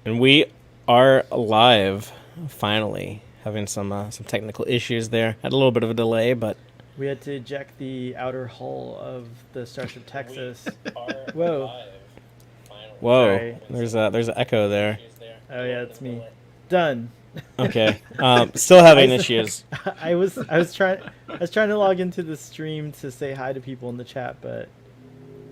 And we are live, finally. Having some technical issues there. Had a little bit of a delay, but We had to eject the outer hull of the Starship Texas. we are Whoa. live, finally. Whoa, Sorry. there's an echo there. Oh yeah, it's me. Done. Okay, still having issues. I was trying to log into the stream to say hi to people in the chat, but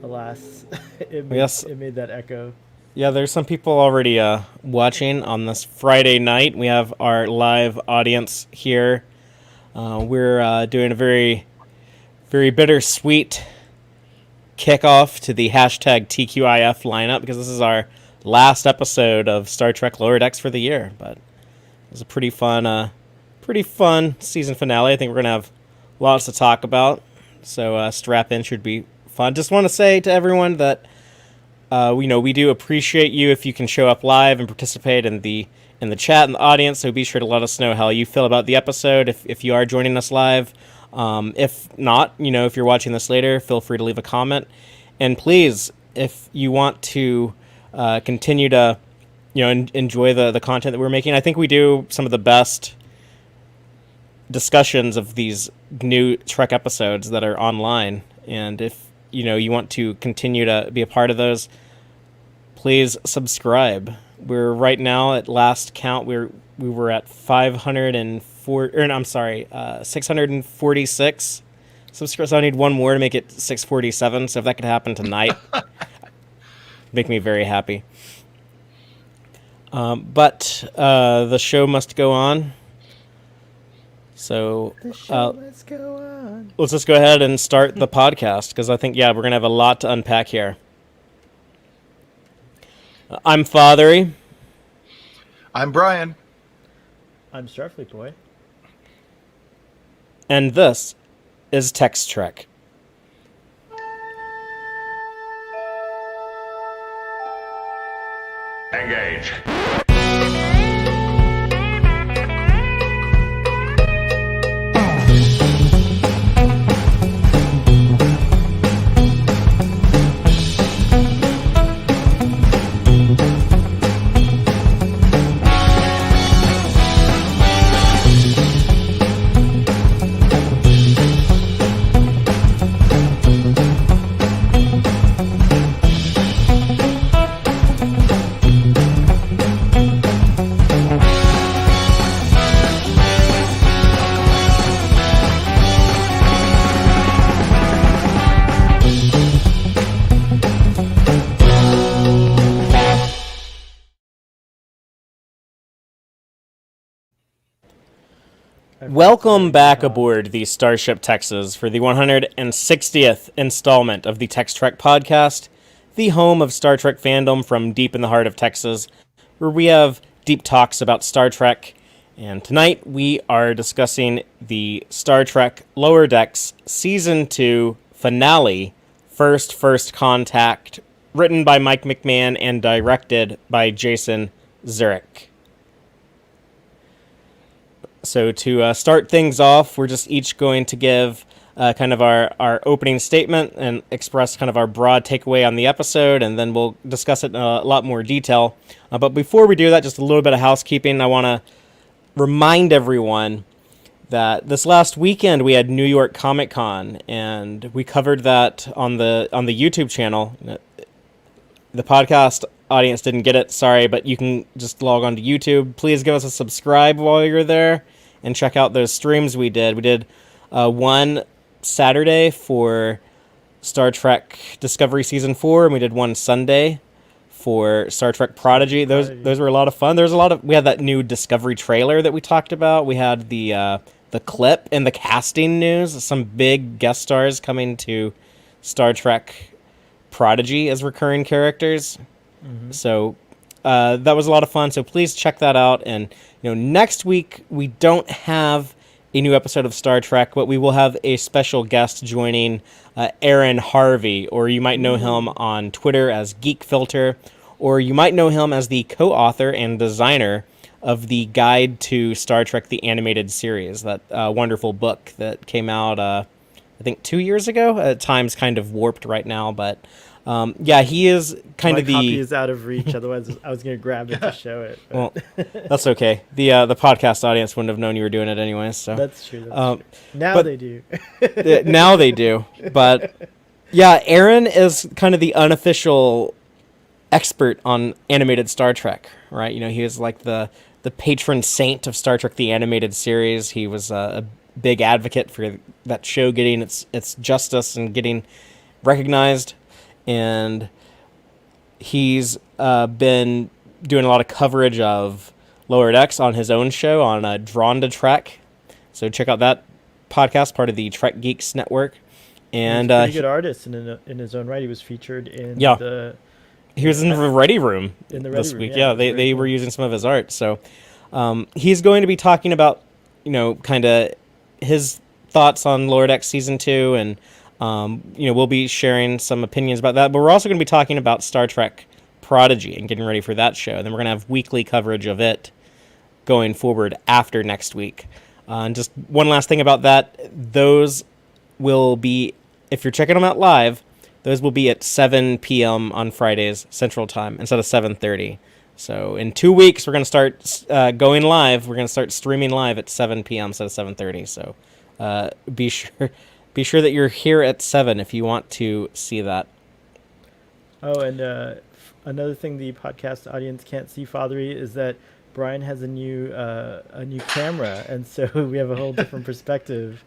alas, it made that echo. Yeah, there's some people already watching on this Friday night. We have our live audience here. We're doing a very, very bittersweet kickoff to the hashtag TQIF lineup because this is our last episode of Star Trek Lower Decks for the year. But it was a pretty fun season finale. I think we're gonna have lots to talk about. So strap in, should be fun. Just want to say to everyone that we do appreciate you if you can show up live and participate in the chat and the audience. So be sure to let us know how you feel about the episode if you are joining us live. If not, if you're watching this later, feel free to leave a comment. And please, if you want to continue to enjoy the content that we're making, I think we do some of the best discussions of these new Trek episodes that are online. And if you want to continue to be a part of those, please subscribe. We're right now at last count we were at 646 subscribers. So I need one more to make it 647. So if that could happen tonight, make me very happy. But the show must go on. So The show must go on. Let's just go ahead and start the podcast because I think we're gonna have a lot to unpack here. I'm Fathery. I'm Brian. I'm Starfleet Boy. And this is Tex-Trek. Engage. Welcome back aboard the Starship Texas for the 160th installment of the Tex-Trek podcast, the home of Star Trek fandom from deep in the heart of Texas, where we have deep talks about Star Trek. And tonight we are discussing the Star Trek Lower Decks Season 2 finale, First Contact, written by Mike McMahan and directed by Jason Zurek. So to start things off, we're just each going to give kind of our opening statement and express kind of our broad takeaway on the episode, and then we'll discuss it in a lot more detail. But before we do that, just a little bit of housekeeping. I want to remind everyone that this last weekend we had New York Comic Con, and we covered that on the YouTube channel. The podcast audience didn't get it, sorry, but you can just log on to YouTube. Please give us a subscribe while you're there and check out those streams we did. We did one Saturday for Star Trek Discovery Season 4, and we did one Sunday for Star Trek Prodigy. Those were a lot of fun. We had that new Discovery trailer that we talked about. We had the clip and the casting news, some big guest stars coming to Star Trek Prodigy as recurring characters. Mm-hmm. So that was a lot of fun. So please check that out. And next week we don't have a new episode of Star Trek, but we will have a special guest joining, Aaron Harvey, or you might know him on Twitter as Geek Filter, or you might know him as the co-author and designer of the Guide to Star Trek: The Animated Series, that wonderful book that came out, I think 2 years ago. Time's kind of warped right now, but he is kind My of the copy is out of reach. Otherwise, I was going to grab it to show it. well, that's okay. The podcast audience wouldn't have known you were doing it anyways. So That's true. True. Now but they do. now they do. But yeah, Aaron is kind of the unofficial expert on animated Star Trek, right? You know, he is like the patron saint of Star Trek, the animated series. He was a big advocate for that show getting its justice and getting recognized. And he's been doing a lot of coverage of Lower Decks on his own show on Drawn to Trek. So check out that podcast, part of the Trek Geeks Network. And he's a pretty good artist in his own right. He was featured in he was in the Ready Room this week. Yeah, they were using some of his art. So he's going to be talking about, you know, kind of his thoughts on Lower Decks Season 2, and you know, we'll be sharing some opinions about that. But we're also going to be talking about Star Trek Prodigy and getting ready for that show. And then we're going to have weekly coverage of it going forward after next week. And just one last thing about that, those will be, if you're checking them out live, those will be at 7 p.m. on Fridays Central Time instead of 7:30. So in 2 weeks, we're going to start going live. We're going to start streaming live at 7 p.m. instead of 7:30. So be sure that you're here at 7 if you want to see that. Oh, and another thing the podcast audience can't see, Fathery, is that Brian has a new camera, and so we have a whole different perspective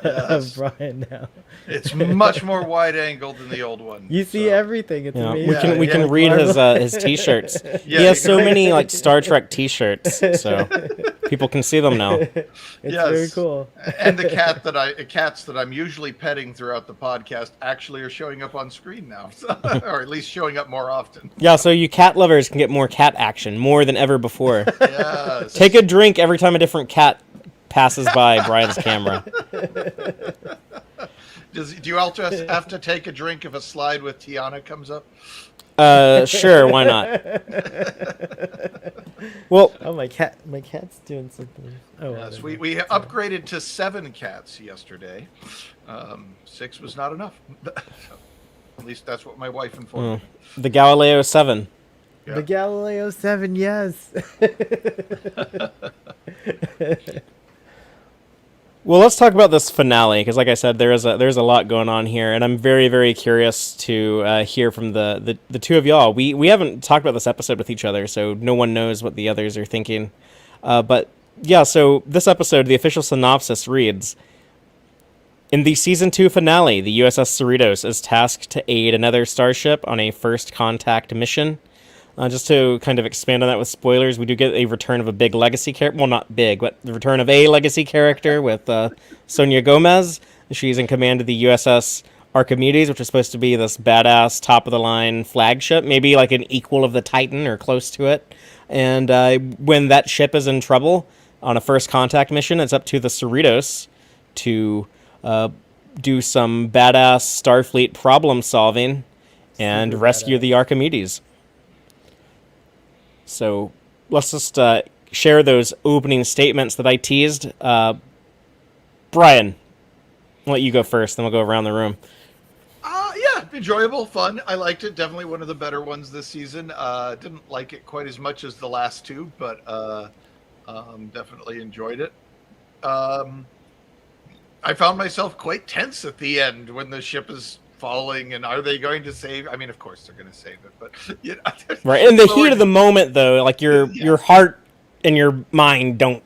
of Brian now. It's much more wide angled than the old one. You see everything. It's amazing. We can read his t-shirts. He has so many like Star Trek t-shirts, so people can see them now. It's very cool. And the cats that I'm usually petting throughout the podcast actually are showing up on screen now, or at least showing up more often. Yeah, so you cat lovers can get more cat action, more than ever before. Yes. Take a drink every time a different cat passes by Brian's camera. Do you also have to take a drink if a slide with Tiana comes up? Sure, why not? Well, my cat's doing something. Oh, yes, we upgraded to 7 cats yesterday. 6 was not enough. At least that's what my wife informed me. The Galileo 7. Yeah. The Galileo 7, yes. Well, let's talk about this finale, because like I said, there's a lot going on here, and I'm very, very curious to hear from the two of y'all. We haven't talked about this episode with each other, so no one knows what the others are thinking. But yeah, so this episode, the official synopsis reads, in the Season 2 finale, the USS Cerritos is tasked to aid another starship on a first contact mission. Just to kind of expand on that with spoilers, we do get a return of a big legacy character. Well, not big, but the return of a legacy character with Sonia Gomez. She's in command of the USS Archimedes, which is supposed to be this badass, top-of-the-line flagship, maybe like an equal of the Titan or close to it. And when that ship is in trouble on a first contact mission, it's up to the Cerritos to do some badass Starfleet problem solving and rescue the Archimedes. So let's just share those opening statements that I teased. Brian, I'll let you go first, then we'll go around the room. Yeah, enjoyable, fun. I liked it. Definitely one of the better ones this season. Didn't like it quite as much as the last two, but definitely enjoyed it. I found myself quite tense at the end when the ship is falling, and are they going to save? I mean, of course they're going to save it, but you know, right in the heat of the moment, though, like your heart and your mind don't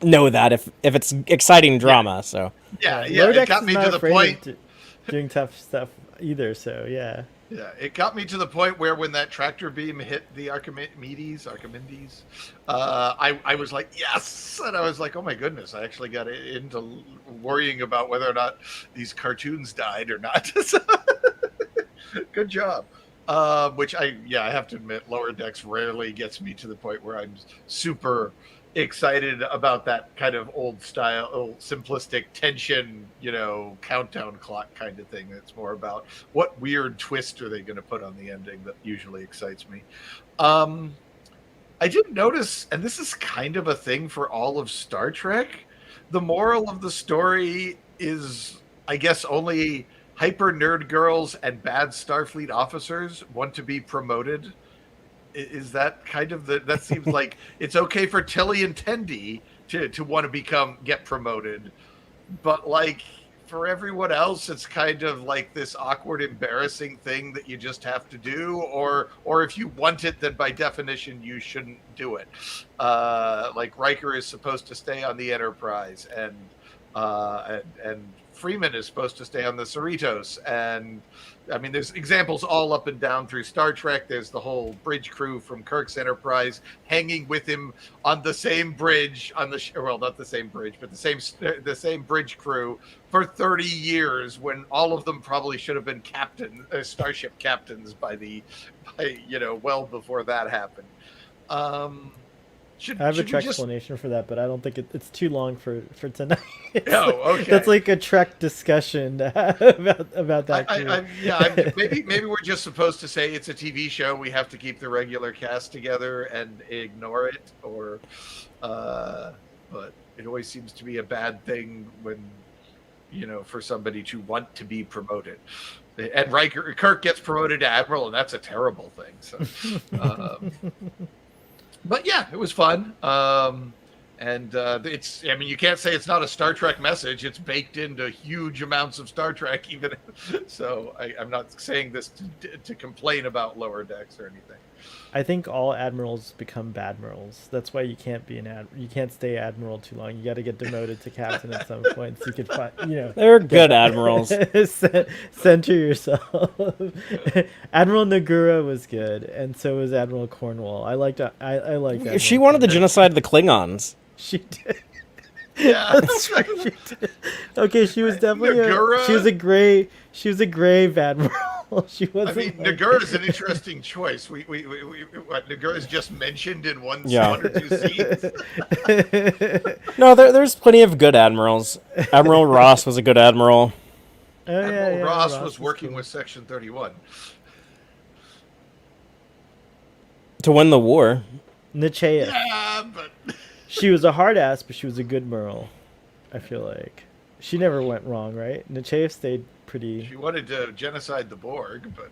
know that if it's exciting drama. Yeah. So it got me to the point doing tough stuff either. So yeah, it got me to the point where when that tractor beam hit the Archimedes, I was like, yes, and I was like, oh my goodness, I actually got into worrying about whether or not these cartoons died or not. Good job. Which I have to admit, Lower Decks rarely gets me to the point where I'm super excited about that kind of old style, simplistic tension, countdown clock kind of thing. It's more about what weird twist are they going to put on the ending that usually excites me. I did notice, and this is kind of a thing for all of Star Trek, the moral of the story is, I guess, only hyper nerd girls and bad Starfleet officers want to be promoted. Is that kind of that seems like it's okay for Tilly and Tendi to want to get promoted, but like for everyone else, it's kind of like this awkward, embarrassing thing that you just have to do, or if you want it, then by definition you shouldn't do it. Like Riker is supposed to stay on the Enterprise, and Freeman is supposed to stay on the Cerritos, and I mean, there's examples all up and down through Star Trek. There's the whole bridge crew from Kirk's Enterprise hanging with him on the same bridge on the well, not the same bridge, but the same bridge crew for 30 years, when all of them probably should have been starship captains by well before that happened. I have a Trek explanation for that, but I don't think it's too long for tonight. Okay. That's like a Trek discussion about that. Maybe we're just supposed to say it's a TV show. We have to keep the regular cast together and ignore it, but it always seems to be a bad thing when for somebody to want to be promoted. And Kirk gets promoted to Admiral, and that's a terrible thing. So. But yeah, it was fun. It's, I mean, you can't say it's not a Star Trek message. It's baked into huge amounts of Star Trek, even. So I'm not saying this to complain about Lower Decks or anything. I think all admirals become badmirals. That's why you can't be you can't stay admiral too long. You got to get demoted to captain at some point, so you could find, They're good admirals. Center yourself. Admiral Nagura was good, and so was Admiral Cornwall. I liked. She wanted to genocide the Klingons. She did. Yeah, that's right. She did. Okay, she was definitely she was a gray admiral. She wasn't. I mean, Nagura is an interesting choice. Nagura is just mentioned in one or two scenes. No, there's plenty of good admirals. Admiral Ross was a good admiral. Admiral Ross was working with Section 31 to win the war. Nechayev. Yeah, but she was a hard ass, but she was a good Merle. I feel like she never went wrong, right? Nechayev stayed pretty. She wanted to genocide the Borg, but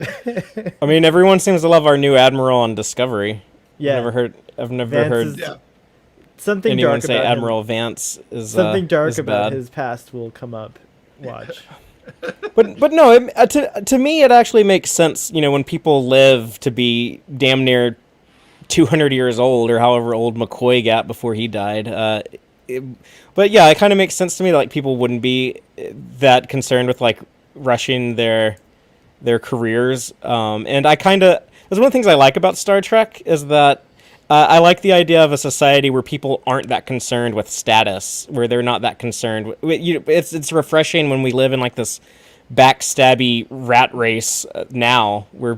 I mean, everyone seems to love our new admiral on Discovery. Yeah, I've never heard something anyone dark say about Admiral him. Vance is something dark is about bad. his past will come up. Watch. But no, to me it actually makes sense. When people live to be damn near 200 years old, or however old McCoy got before he died. But yeah, it kind of makes sense to me that like people wouldn't be that concerned with like rushing their careers. And that's one of the things I like about Star Trek is that I like the idea of a society where people aren't that concerned with status, where they're not that concerned. It's refreshing when we live in like this backstabby rat race now, where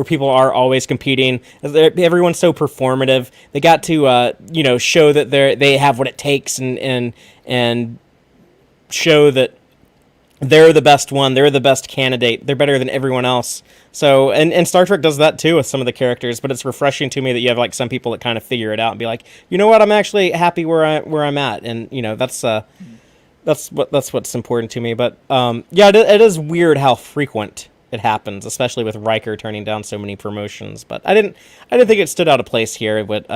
people are always competing. Everyone's so performative. They got to show that they have what it takes and show that they're the best one. They're the best candidate. They're better than everyone else. So, and Star Trek does that too with some of the characters. But it's refreshing to me that you have like some people that kind of figure it out and be like, you know what, I'm actually happy where I'm at, and that's what's important to me. But it is weird how frequent it happens, especially with Riker turning down so many promotions. But I didn't think it stood out of place here with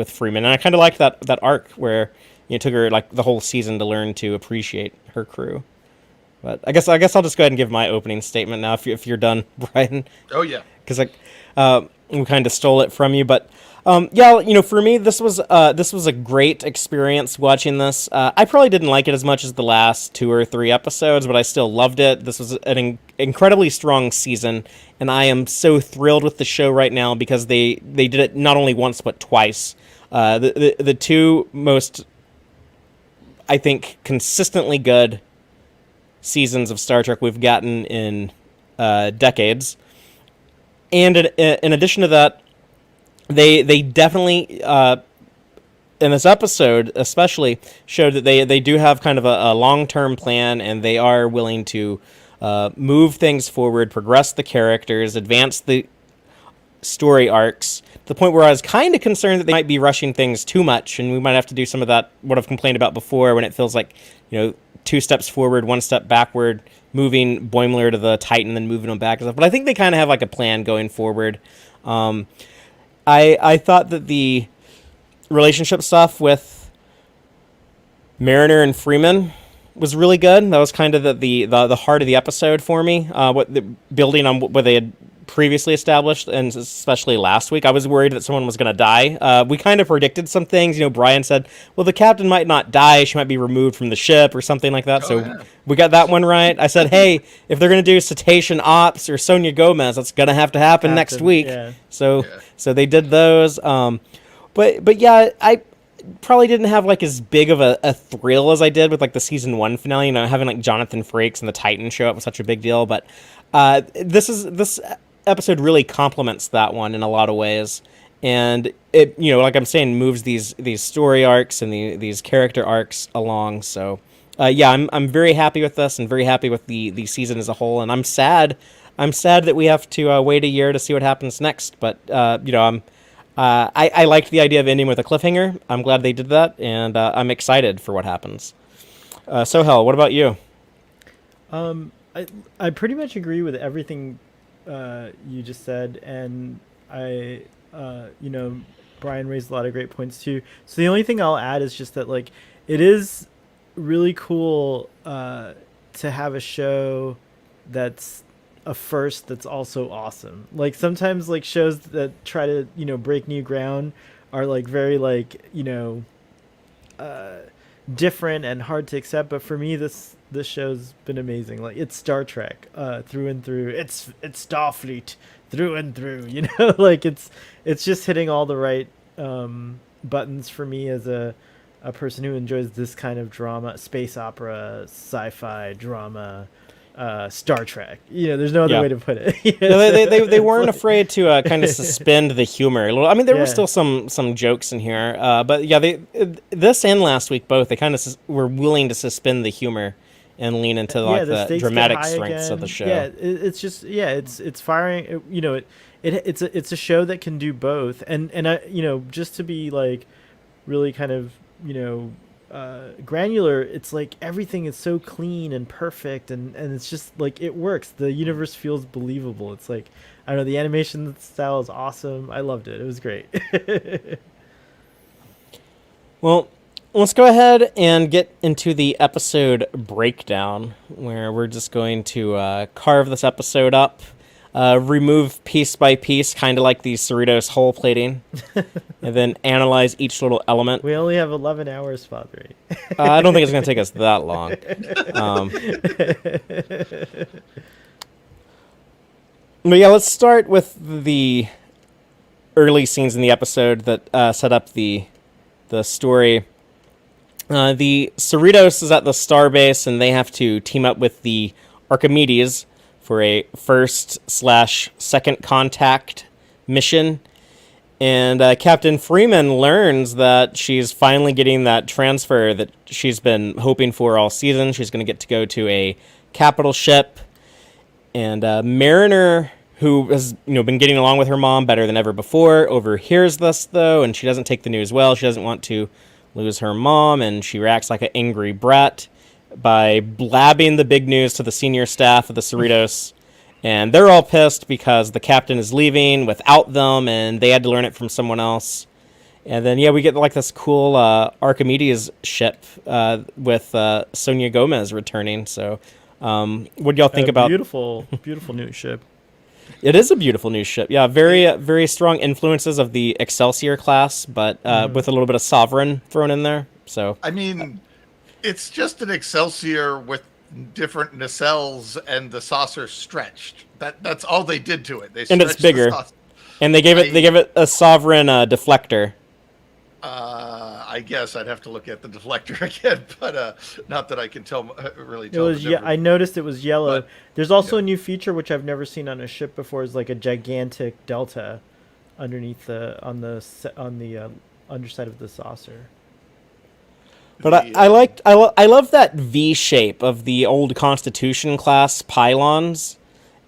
Freeman, and I kind of liked that arc where it took her like the whole season to learn to appreciate her crew. But I guess I'll just go ahead and give my opening statement now if you're done, Brian. Oh yeah, because we kind of stole it from you, but. For me, this was a great experience watching this. I probably didn't like it as much as the last 2 or 3 episodes, but I still loved it. This was an incredibly strong season, and I am so thrilled with the show right now because they did it not only once but twice. The two most, I think, consistently good seasons of Star Trek we've gotten in decades, and in addition to that. They definitely, in this episode especially, showed that they do have kind of a long-term plan, and they are willing to move things forward, progress the characters, advance the story arcs, to the point where I was kind of concerned that they might be rushing things too much, and we might have to do some of that, what I've complained about before, when it feels like, 2 steps forward, 1 step backward, moving Boimler to the Titan, then moving him back and stuff. But I think they kind of have like a plan going forward. I thought that the relationship stuff with Mariner and Freeman was really good. That was kind of the heart of the episode for me. Building on what they had previously established, and especially last week, I was worried that someone was going to die. We kind of predicted some things. Brian said, well, the captain might not die. She might be removed from the ship or something like that. We got that one right. I said, hey, if they're going to do Cetacean Ops or Sonia Gomez, that's going to have to happen next week. Yeah. So they did those. But yeah, I probably didn't have like as big of a thrill as I did with like the season 1 finale. Having like Jonathan Frakes and the Titan show up was such a big deal. But this episode really complements that one in a lot of ways, and it like I'm saying, moves these story arcs and these character arcs along. So I'm very happy with this and very happy with the season as a whole, and I'm sad that we have to wait a year to see what happens next, but I liked the idea of ending with a cliffhanger. I'm glad they did that, and I'm excited for what happens. Sohel, what about you? I pretty much agree with everything you just said, and Brian raised a lot of great points too. So the only thing I'll add is just that like it is really cool to have a show that's a first that's also awesome. Like sometimes like shows that try to break new ground are like very like different and hard to accept, but for me this show's been amazing. Like it's Star Trek through and through. It's Starfleet through and through, like it's just hitting all the right buttons for me as a person who enjoys this kind of drama, space opera, sci-fi drama, Star Trek. There's no other way to put it. They weren't afraid to kind of suspend the humor a little. I mean, there were still some jokes in here, but yeah, this and last week both, they kind of were willing to suspend the humor and lean into like the dramatic strengths of the show. Yeah, it's just it's firing. It's a show that can do both, and I just to be like really kind of granular, it's like everything is so clean and perfect, and it's just like it works. The universe feels believable. It's like, I don't know, the animation style is awesome. I loved it. It was great. Well, let's go ahead and get into the episode breakdown, where we're just going to carve this episode up, remove piece by piece, kind of like the Cerritos hole plating, and then analyze each little element. We only have 11 hours, Padre. I don't think it's going to take us that long. But yeah, let's start with the early scenes in the episode that set up the story. The Cerritos is at the starbase, and they have to team up with the Archimedes for a first/second contact mission. And Captain Freeman learns that she's finally getting that transfer that she's been hoping for all season. She's going to get to go to a capital ship. And Mariner, who has been getting along with her mom better than ever before, overhears this, though, and she doesn't take the news well. She doesn't want to lose her mom, and she reacts like an angry brat by blabbing the big news to the senior staff of the Cerritos. And they're all pissed because the captain is leaving without them, and they had to learn it from someone else. And then, we get like this cool Archimedes ship with Sonia Gomez returning. So what do y'all think about... Beautiful new ship. It is a beautiful new ship. Yeah, very strong influences of the Excelsior class, but with a little bit of Sovereign thrown in there. So I mean, it's just an Excelsior with different nacelles and the saucer stretched. That's all they did to it. And it's bigger. And they gave it a Sovereign deflector. I guess I'd have to look at the deflector again, but not that I can really tell. I noticed it was yellow. But there's also a new feature which I've never seen on a ship before. Is like a gigantic delta underneath on the underside of the saucer. But I love that V shape of the old Constitution class pylons,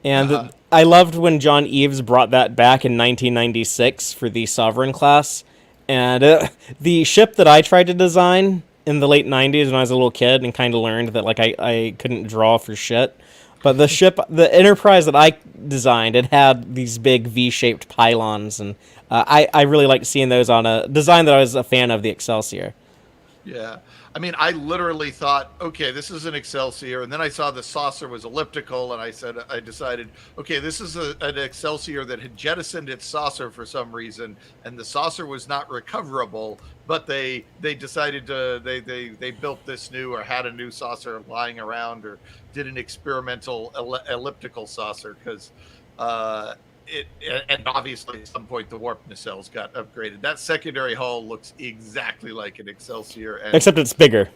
and I loved when John Eves brought that back in 1996 for the Sovereign class. And the ship that I tried to design in the late 90s when I was a little kid and kind of learned that like I couldn't draw for shit. But the Enterprise that I designed, it had these big V-shaped pylons, and I really liked seeing those on a design that I was a fan of, the Excelsior. Yeah. I mean, I literally thought, okay, this is an Excelsior. And then I saw the saucer was elliptical. And I decided, okay, this is an Excelsior that had jettisoned its saucer for some reason. And the saucer was not recoverable. But they decided they built this new, or had a new saucer lying around, or did an experimental elliptical saucer because and obviously at some point the warp nacelles got upgraded. That secondary hull looks exactly like an Excelsior, and Except it's bigger.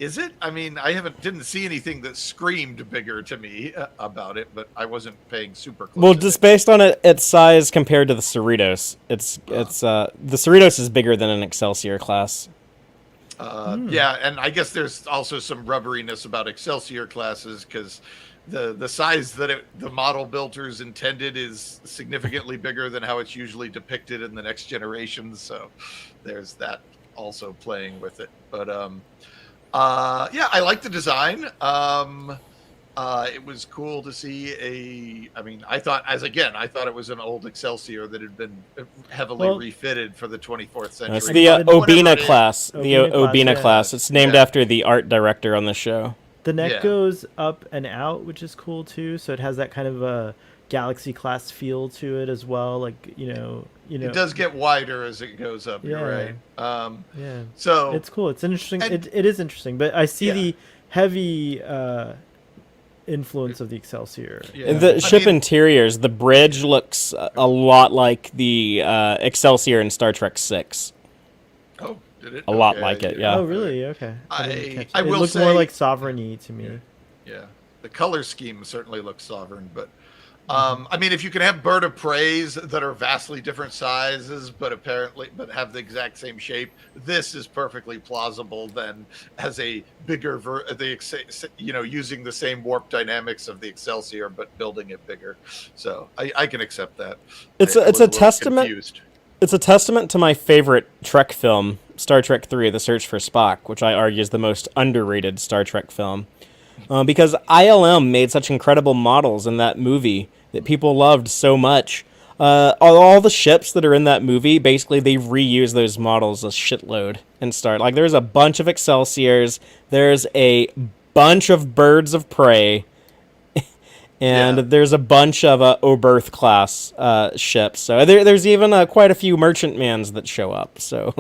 is it? I mean, I didn't see anything that screamed bigger to me about it, but I wasn't paying super close. Well, just based on its size compared to the Cerritos, the Cerritos is bigger than an Excelsior class. Yeah, and I guess there's also some rubberiness about Excelsior classes because the size that the model builders intended is significantly bigger than how it's usually depicted in the next generations. So there's that also playing with it. But yeah, I like the design. It was cool to see I thought it was an old Excelsior that had been heavily refitted for the 24th century. It's the Obina class. The Obina class. Yeah. It's named after the art director on the show. The neck goes up and out, which is cool too. So it has that kind of a Galaxy class feel to it as well. Like it does get wider as it goes up. Yeah. You're right. Yeah. So it's cool. It's interesting. It is interesting, but I see the heavy influence of the Excelsior. Yeah. The ship interiors, the bridge looks a lot like the Excelsior in Star Trek 6. Oh, did it? A lot like it, yeah. Oh, really? Okay. I it will looked say more like sovereign-y to me. Yeah. The color scheme certainly looks sovereign, but I mean, if you can have bird of preys that are vastly different sizes, but have the exact same shape, this is perfectly plausible then as a bigger, using the same warp dynamics of the Excelsior, but building it bigger. So I can accept that. It's a testament. Confused. It's a testament to my favorite Trek film, Star Trek III: The Search for Spock, which I argue is the most underrated Star Trek film. Because ILM made such incredible models in that movie that people loved so much. All the ships that are in that movie, basically, they reuse those models a shitload in Star. Like, there's a bunch of Excelsiors, there's a bunch of Birds of Prey, and there's a bunch of Oberth class ships. So there's even quite a few merchantmans that show up. So.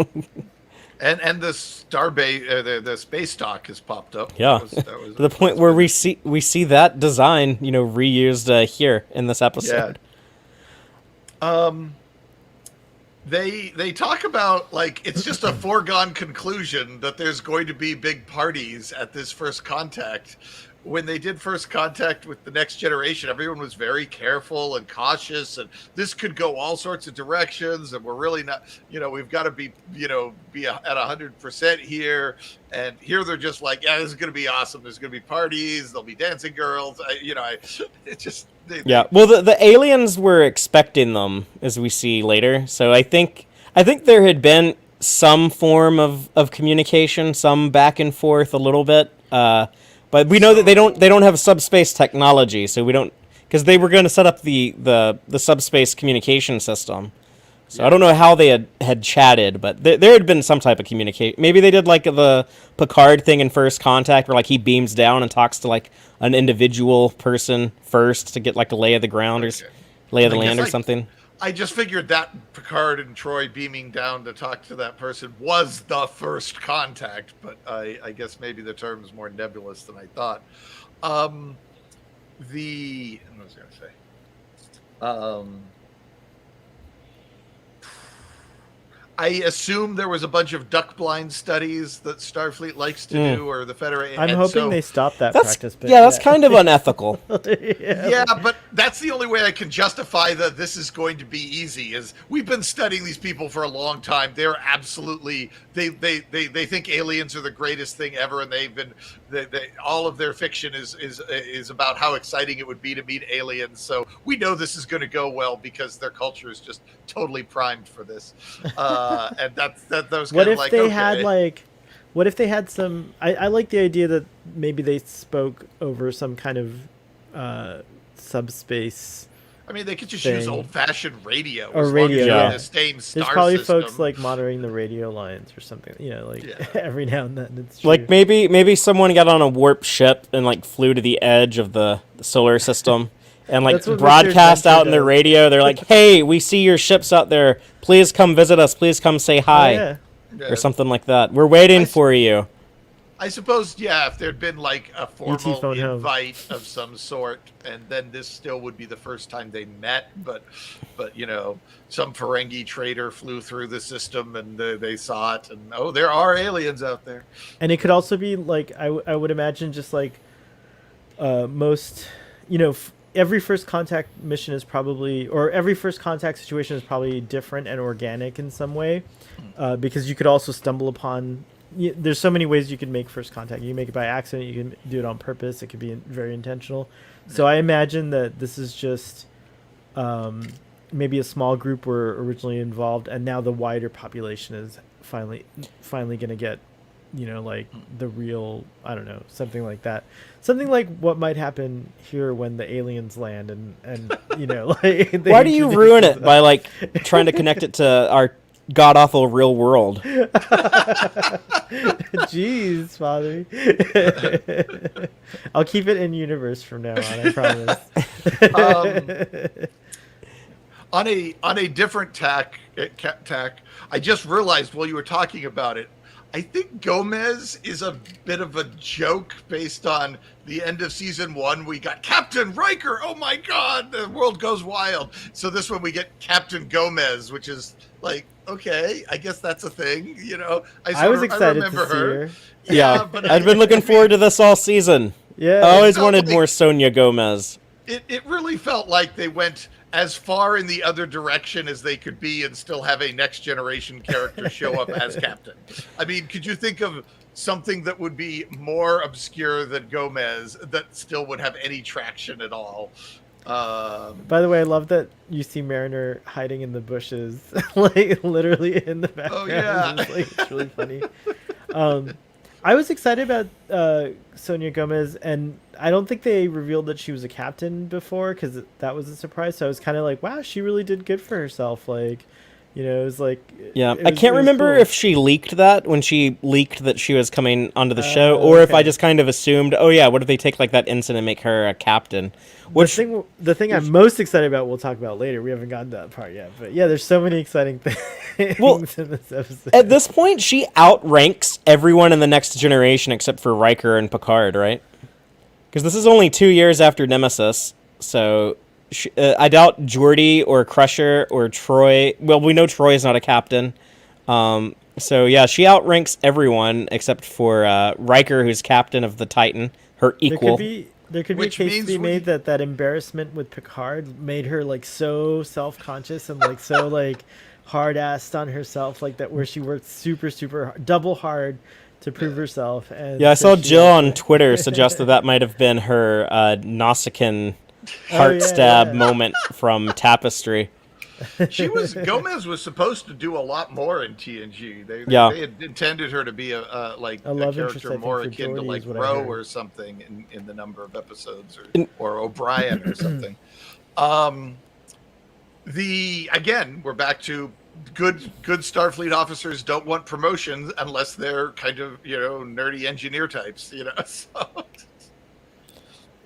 And the Starbase, the space dock has popped up. Yeah, that was to the point where we see that design, reused here in this episode. Yeah. They talk about, like, it's just a foregone conclusion that there's going to be big parties at this first contact. When they did first contact with the next generation, everyone was very careful and cautious, and this could go all sorts of directions, and we're really not, we've got to be at 100% here. And here they're just like, yeah, this is going to be awesome. There's going to be parties. There'll be dancing girls. It's just... Well, the aliens were expecting them, as we see later. So I think there had been some form of communication, some back and forth a little bit, but we know that they don't have subspace technology, so we don't, because they were going to set up the subspace communication system. So I don't know how they had chatted, but there had been some type of communication. Maybe they did like the Picard thing in First Contact, where like he beams down and talks to like an individual person first to get like a lay of the ground or lay of the land or something. I just figured that Picard and Troy beaming down to talk to that person was the first contact, but I guess maybe the term is more nebulous than I thought. What was I going to say? I assume there was a bunch of duck blind studies that Starfleet likes to do, or the Federation. I'm hoping they stop that practice. Yeah, that's kind of unethical. Yeah, but that's the only way I can justify that this is going to be easy. Is we've been studying these people for a long time. They're absolutely they think aliens are the greatest thing ever, and they've been all of their fiction is about how exciting it would be to meet aliens. So we know this is going to go well because their culture is just totally primed for this. And that was what kind of if like, they had like What if they had some? I like the idea that maybe they spoke over some kind of subspace. I mean, they could just thing. use old-fashioned radio. Or as radio, long as you're in yeah. the same star There's probably system. folks like monitoring the radio lines or something. You know, like Yeah. every now and then. It's true. Like maybe someone got on a warp ship and like flew to the edge of the solar system and like That's what Mr. broadcast Adventure out in their does. radio. They're like, "Hey, we see your ships out there. Please come visit us. Please come say Oh, hi," yeah. Yeah. or something like that. We're waiting I for you. I suppose, yeah, if there'd been like a formal phone home. invite of some sort, and then this still would be the first time they met, but you know, some Ferengi trader flew through the system and they saw it, and oh, there are aliens out there. And it could also be like I would imagine just like most, you know, every first contact mission is probably, or every first contact situation is probably different and organic in some way, because you could also stumble upon. There's so many ways you can make first contact. You can make it by accident. You can do it on purpose. It could be very intentional. So I imagine that this is just maybe a small group were originally involved, and now the wider population is finally going to get, you know, like the real, I don't know, something like that. Something like what might happen here when the aliens land and you know, like Why do you ruin it by like trying to connect it to our god awful real world? Jeez, Father. I'll keep it in universe from now on, I promise. On a different tack, I just realized while you were talking about it, I think Gomez is a bit of a joke based on the end of season 1. We got Captain Riker. Oh my God, the world goes wild. So this one we get Captain Gomez, which is like, okay, I guess that's a thing. You know, I was excited remember to see her. Yeah, but I'd been looking forward to this all season. Yeah. I always felt wanted like- more Sonia Gomez. It really felt like they went as far in the other direction as they could be and still have a next generation character show up as captain. I mean, could you think of something that would be more obscure than Gomez that still would have any traction at all? By the way, I love that you see Mariner hiding in the bushes, like literally in the background. yeah. It's really funny. I was excited about Sonia Gomez, and I don't think they revealed that she was a captain before, because that was a surprise. So I was kind of like, wow, she really did good for herself. Like, you know, it was like, Yeah, it I was- can't it was remember cool. if she leaked that when she leaked that she was coming onto the show, or if I okay. just kind of assumed, oh yeah, what if they take like that incident and make her a captain? Which The thing I'm most excited about, we'll talk about later. We haven't gotten to that part yet, but yeah, there's so many exciting things Well, in this episode. at this point she outranks everyone in the Next Generation except for Riker and Picard, right? Because this is only 2 years after Nemesis, so I doubt Geordi or Crusher or Troy. Well, we know Troy's not a captain. So yeah, she outranks everyone except for Riker, who's captain of the Titan, her equal. There could be a Which case to means be we- made that embarrassment with Picard made her like so self-conscious and like so like hard-assed on herself, like that, where she worked super double hard to prove herself. And Yeah, I so saw she- Jill on Twitter suggest that might have been her Nausicaan heart yeah, stab yeah. moment from Tapestry. Gomez was supposed to do a lot more in TNG. They had intended her to be a love interest, I character think, more for akin to Geordi like is what I Ro heard. or something in the number of episodes, or O'Brien or something. We're back to good Starfleet officers don't want promotions unless they're kind of, you know, nerdy engineer types, you know, so,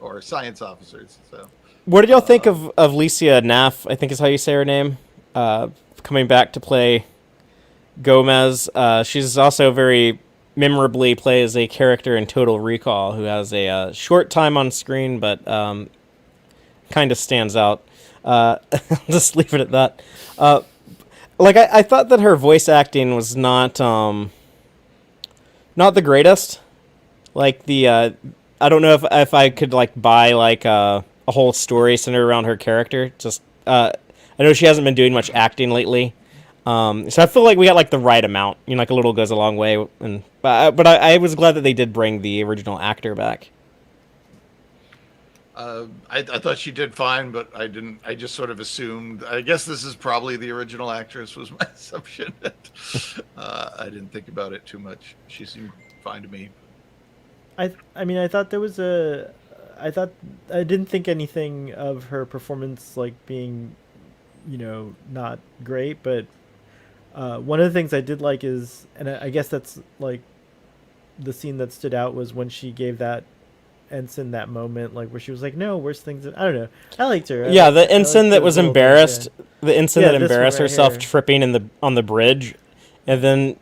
or science officers. So. What did y'all think of Licia Naff, I think is how you say her name, coming back to play Gomez? She's also very memorably plays a character in Total Recall who has a short time on screen, but kind of stands out. I'll just leave it at that. I thought that her voice acting was not the greatest. Like I don't know if I could like buy like a whole story centered around her character. Just I know she hasn't been doing much acting lately, so I feel like we got like the right amount. You know, like a little goes a long way. But I was glad that they did bring the original actor back. I thought she did fine, but I didn't. I just sort of assumed. I guess this is probably the original actress. Was my assumption. I didn't think about it too much. She seemed fine to me. I mean, I thought there was a. I thought I didn't think anything of her performance like being, not great. But one of the things I did like is, and I guess that's like, the scene that stood out was when she gave that ensign that moment, like where she was like, "No, worst things." I don't know. I liked her. Yeah, the ensign that was embarrassed, the ensign that this one embarrassed right herself here. tripping on the bridge, and then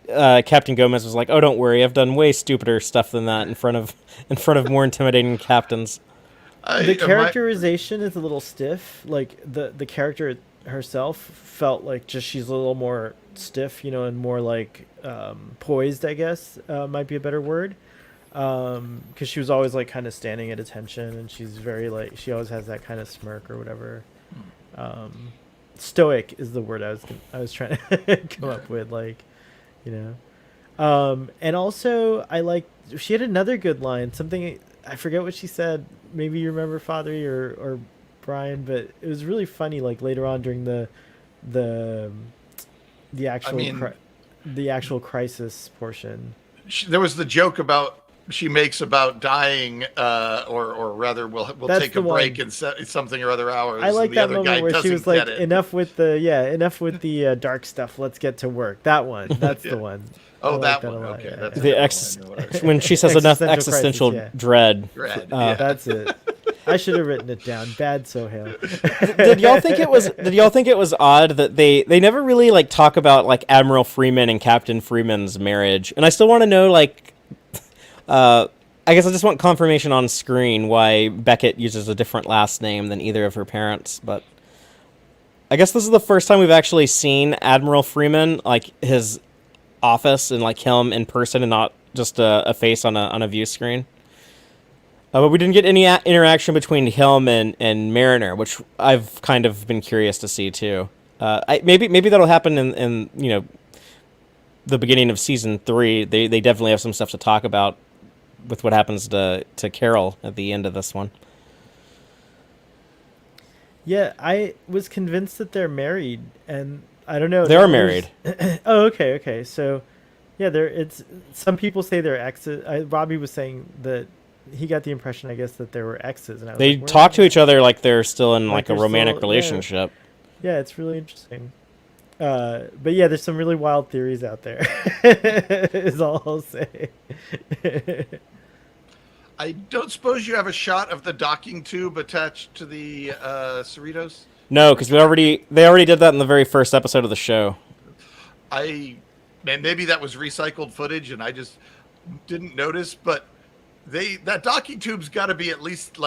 Captain Gomez was like, "Oh, don't worry, I've done way stupider stuff than that in front of more intimidating captains." The characterization is a little stiff. Like the character herself felt like just she's a little more stiff, and more like poised, I guess might be a better word. Because she was always like kind of standing at attention, and she's very like she always has that kind of smirk or whatever. Stoic is the word I was trying to come up with, like, and also I like she had another good line, something I forget what she said. Maybe you remember, Father or Brian, but it was really funny. Like later on during the the actual crisis portion. There was the joke she makes about dying, or rather, we'll That's take a break in something or other hours. I like and the that other moment guy where she was like, get it. enough with the dark stuff. Let's get to work. That one. That's Yeah. the one. Oh, I like that one. a lot. Okay, Yeah, that's yeah. When she says enough existential crisis, yeah. dread. Yeah. That's it. I should have written it down. Bad Sohail. Did y'all think it was odd that they never really like talk about like Admiral Freeman and Captain Freeman's marriage? And I still want to know, like, I guess I just want confirmation on screen why Beckett uses a different last name than either of her parents. But I guess this is the first time we've actually seen Admiral Freeman, like his office, and like him in person and not just a face on a view screen. But we didn't get any interaction between him and Mariner, which I've kind of been curious to see too. Maybe that'll happen in the beginning of season 3. They definitely have some stuff to talk about with what happens to Carol at the end of this one. Yeah, I was convinced that they're married, and I don't know. They are married. Oh, okay. So, yeah, it's some people say they're exes. Robbie was saying that he got the impression, I guess, that there were exes, and I was They like, talk to each other like they're still in like a they're romantic still- relationship. Yeah, it's really interesting. But yeah, there's some really wild theories out there. Is all I'll say. I don't suppose you have a shot of the docking tube attached to the Cerritos? No, because they already did that in the very first episode of the show. Man, maybe that was recycled footage and I just didn't notice, but that docking tube's got to be at least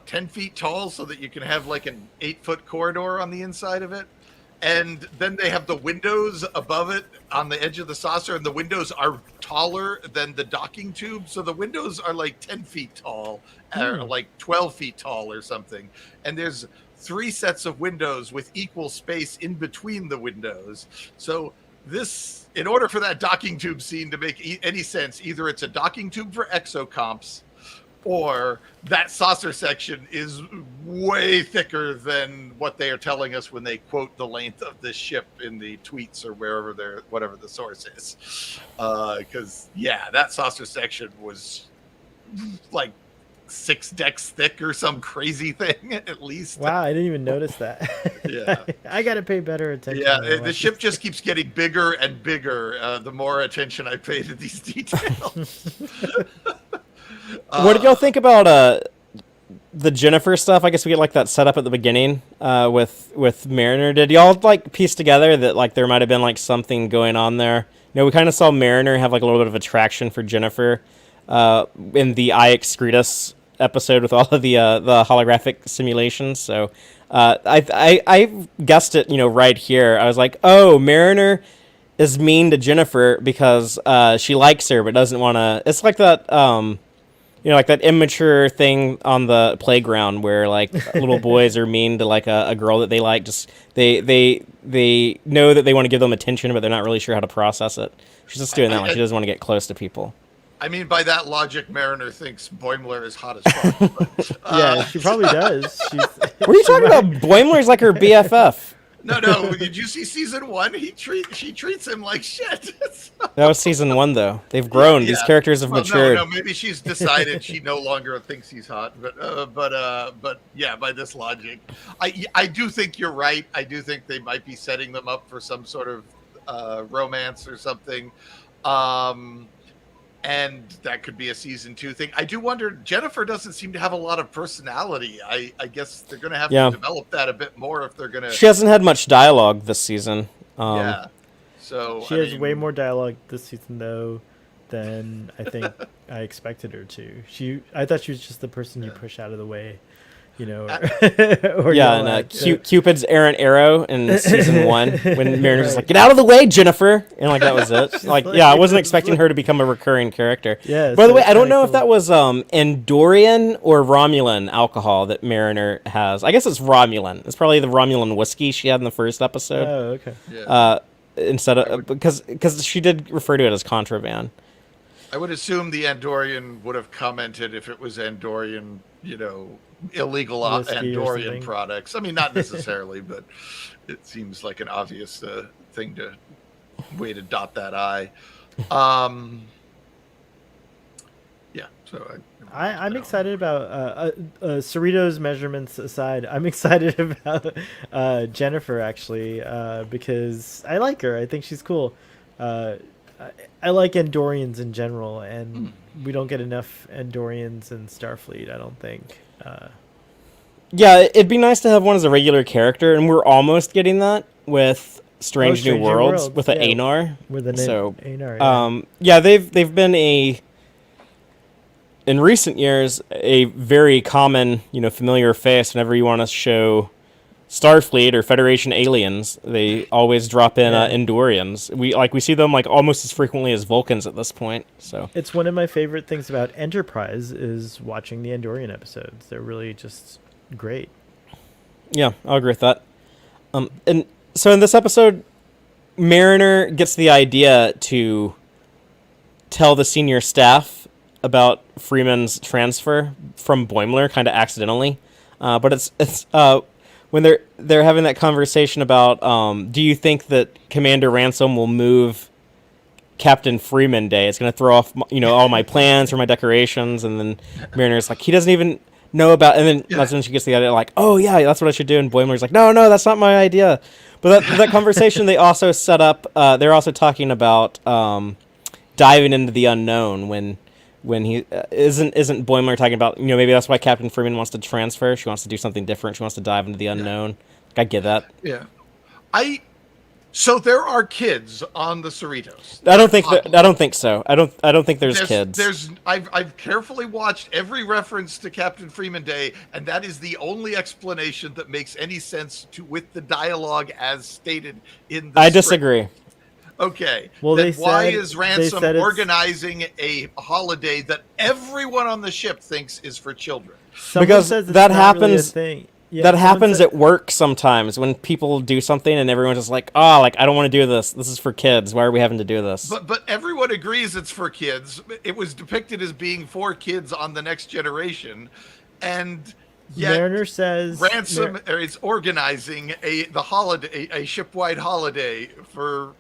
10 feet tall so that you can have like an 8-foot corridor on the inside of it. And then they have the windows above it on the edge of the saucer, and the windows are taller than the docking tube. So the windows are like 10 feet tall, or like 12 feet tall or something. And there's 3 sets of windows with equal space in between the windows. So in order for that docking tube scene to make any sense, either it's a docking tube for exocomps, or that saucer section is way thicker than what they are telling us when they quote the length of the ship in the tweets or whatever the source is. Because that saucer section was like 6 decks thick or some crazy thing at least. Wow, I didn't even notice that. Yeah. I gotta pay better attention. Yeah, the ship just keeps getting bigger and bigger the more attention I pay to these details. What did y'all think about the Jennifer stuff? I guess we get like that setup at the beginning with Mariner. Did y'all like piece together that like there might have been like something going on there? We kind of saw Mariner have like a little bit of attraction for Jennifer in the I Excretus episode with all of the holographic simulations. So I guessed it, right here. I was like, oh, Mariner is mean to Jennifer because she likes her but doesn't want to. It's like that. Like that immature thing on the playground where like little boys are mean to like a girl that they like. Just they know that they want to give them attention, but they're not really sure how to process it. She's just doing that. Like she doesn't want to get close to people. I mean, by that logic, Mariner thinks Boimler is hot as fuck. But, Yeah, she probably does. She's. What are you talking about? Boimler's like her BFF. no. Did you see season 1? She treats him like shit. That was season 1, thoh. They've grown. These characters have matured. No, maybe she's decided she no longer thinks he's hot. But yeah, by this logic, I do think you're right. I do think they might be setting them up for some sort of romance or something. And that could be a season 2 thing. I do wonder, Jennifer doesn't seem to have a lot of personality. I guess they're going to have to develop that a bit more if they're going to... She hasn't had much dialogue this season. Yeah. So she has way more dialogue this season, though, than I think I expected her to. I thought she was just the person you push out of the way. You know, or Cupid's errant arrow in season 1 when Mariner's like, "Get out of the way, Jennifer," and like that was it. I wasn't expecting her to become a recurring character. Yeah. By the way, I don't know if that was Andorian or Romulan alcohol that Mariner has. I guess it's Romulan. It's probably the Romulan whiskey she had in the first episode. Oh, okay. Yeah. Instead of because she did refer to it as contraband. I would assume the Andorian would have commented if it was Andorian, illegal Andorian products. I mean, not necessarily, but it seems like an obvious way to dot that I. Yeah, so I'm excited about Cerritos measurements aside. I'm excited about Jennifer actually because I like her. I think she's cool. I like Andorians in general, and we don't get enough Andorians in Starfleet, I don't think. Yeah, it'd be nice to have one as a regular character, and we're almost getting that with Strange New Worlds with an Anar. With an Anar. They've been in recent years a very common, familiar face whenever you want to show Starfleet or Federation aliens. They always drop in Andorians. We see them almost as frequently as Vulcans at this point. So it's one of my favorite things about Enterprise is watching the Andorian episodes. They're really just great. Yeah, I'll agree with that. And so in this episode, Mariner gets the idea to tell the senior staff about Freeman's transfer from Boimler, kind of accidentally. But it's when they're having that conversation about, do you think that Commander Ransom will move Captain Freeman Day? It's going to throw off, all my plans or my decorations. And then Mariner's like, he doesn't even know about. And then that's when she gets the idea, oh yeah, that's what I should do. And Boimler's like, no, that's not my idea. But that conversation they also set up. They're also talking about diving into the unknown when he isn't Boimler talking about, maybe that's why Captain Freeman wants to transfer. She wants to do something different. She wants to dive into the unknown. I get that. Yeah. So there are kids on the Cerritos. I don't think so. I don't think there's kids. I've carefully watched every reference to Captain Freeman Day, and that is the only explanation that makes any sense with the dialogue as stated in the I disagree. Okay. Well, why is Ransom organizing a holiday that everyone on the ship thinks is for children? Because that happens. That happens at work sometimes when people do something and everyone's just like, I don't want to do this. This is for kids. Why are we having to do this? But everyone agrees it's for kids. It was depicted as being for kids on The Next Generation, and yet Mariner says Ransom is organizing the holiday, a shipwide holiday for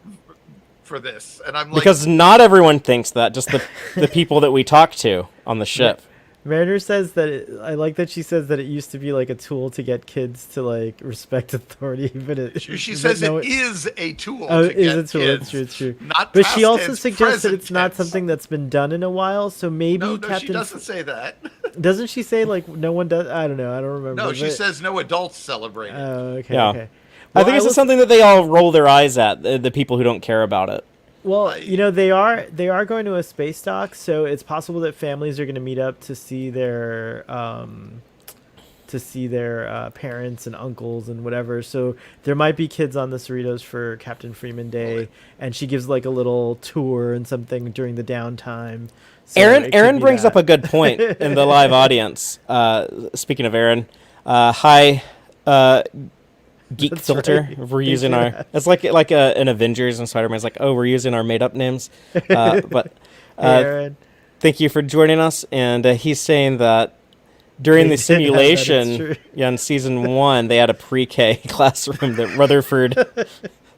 this, and I'm like, because not everyone thinks that. Just the people that we talk to on the ship. Mariner says that I like that she says that it used to be a tool to get kids to respect authority, but she says it is a tool. Oh, it is a tool. Kids, it's true. Not but she also tense, suggests that it's not tense. something that's been done in a while. So maybe No, Captain. she doesn't say that. Doesn't she say no one does? I don't know. I don't remember. No, she says no adults celebrate it. Oh, okay. Yeah. Okay. Well, I think it's something that they all roll their eyes at. The people who don't care about it. Well, they are going to a space dock, so it's possible that families are going to meet up to see their parents and uncles and whatever. So there might be kids on the Cerritos for Captain Freeman Day, and she gives a little tour and something during the downtime. So Aaron brings up a good point in the live audience. Speaking of Aaron, hi. Geek That's filter. right. We're using it's like an Avengers and Spider-Man's we're using our made up names. But Aaron. thank you for joining us. And he's saying that during They the did have that, it's simulation, true. in season 1, they had a pre-K classroom that Rutherford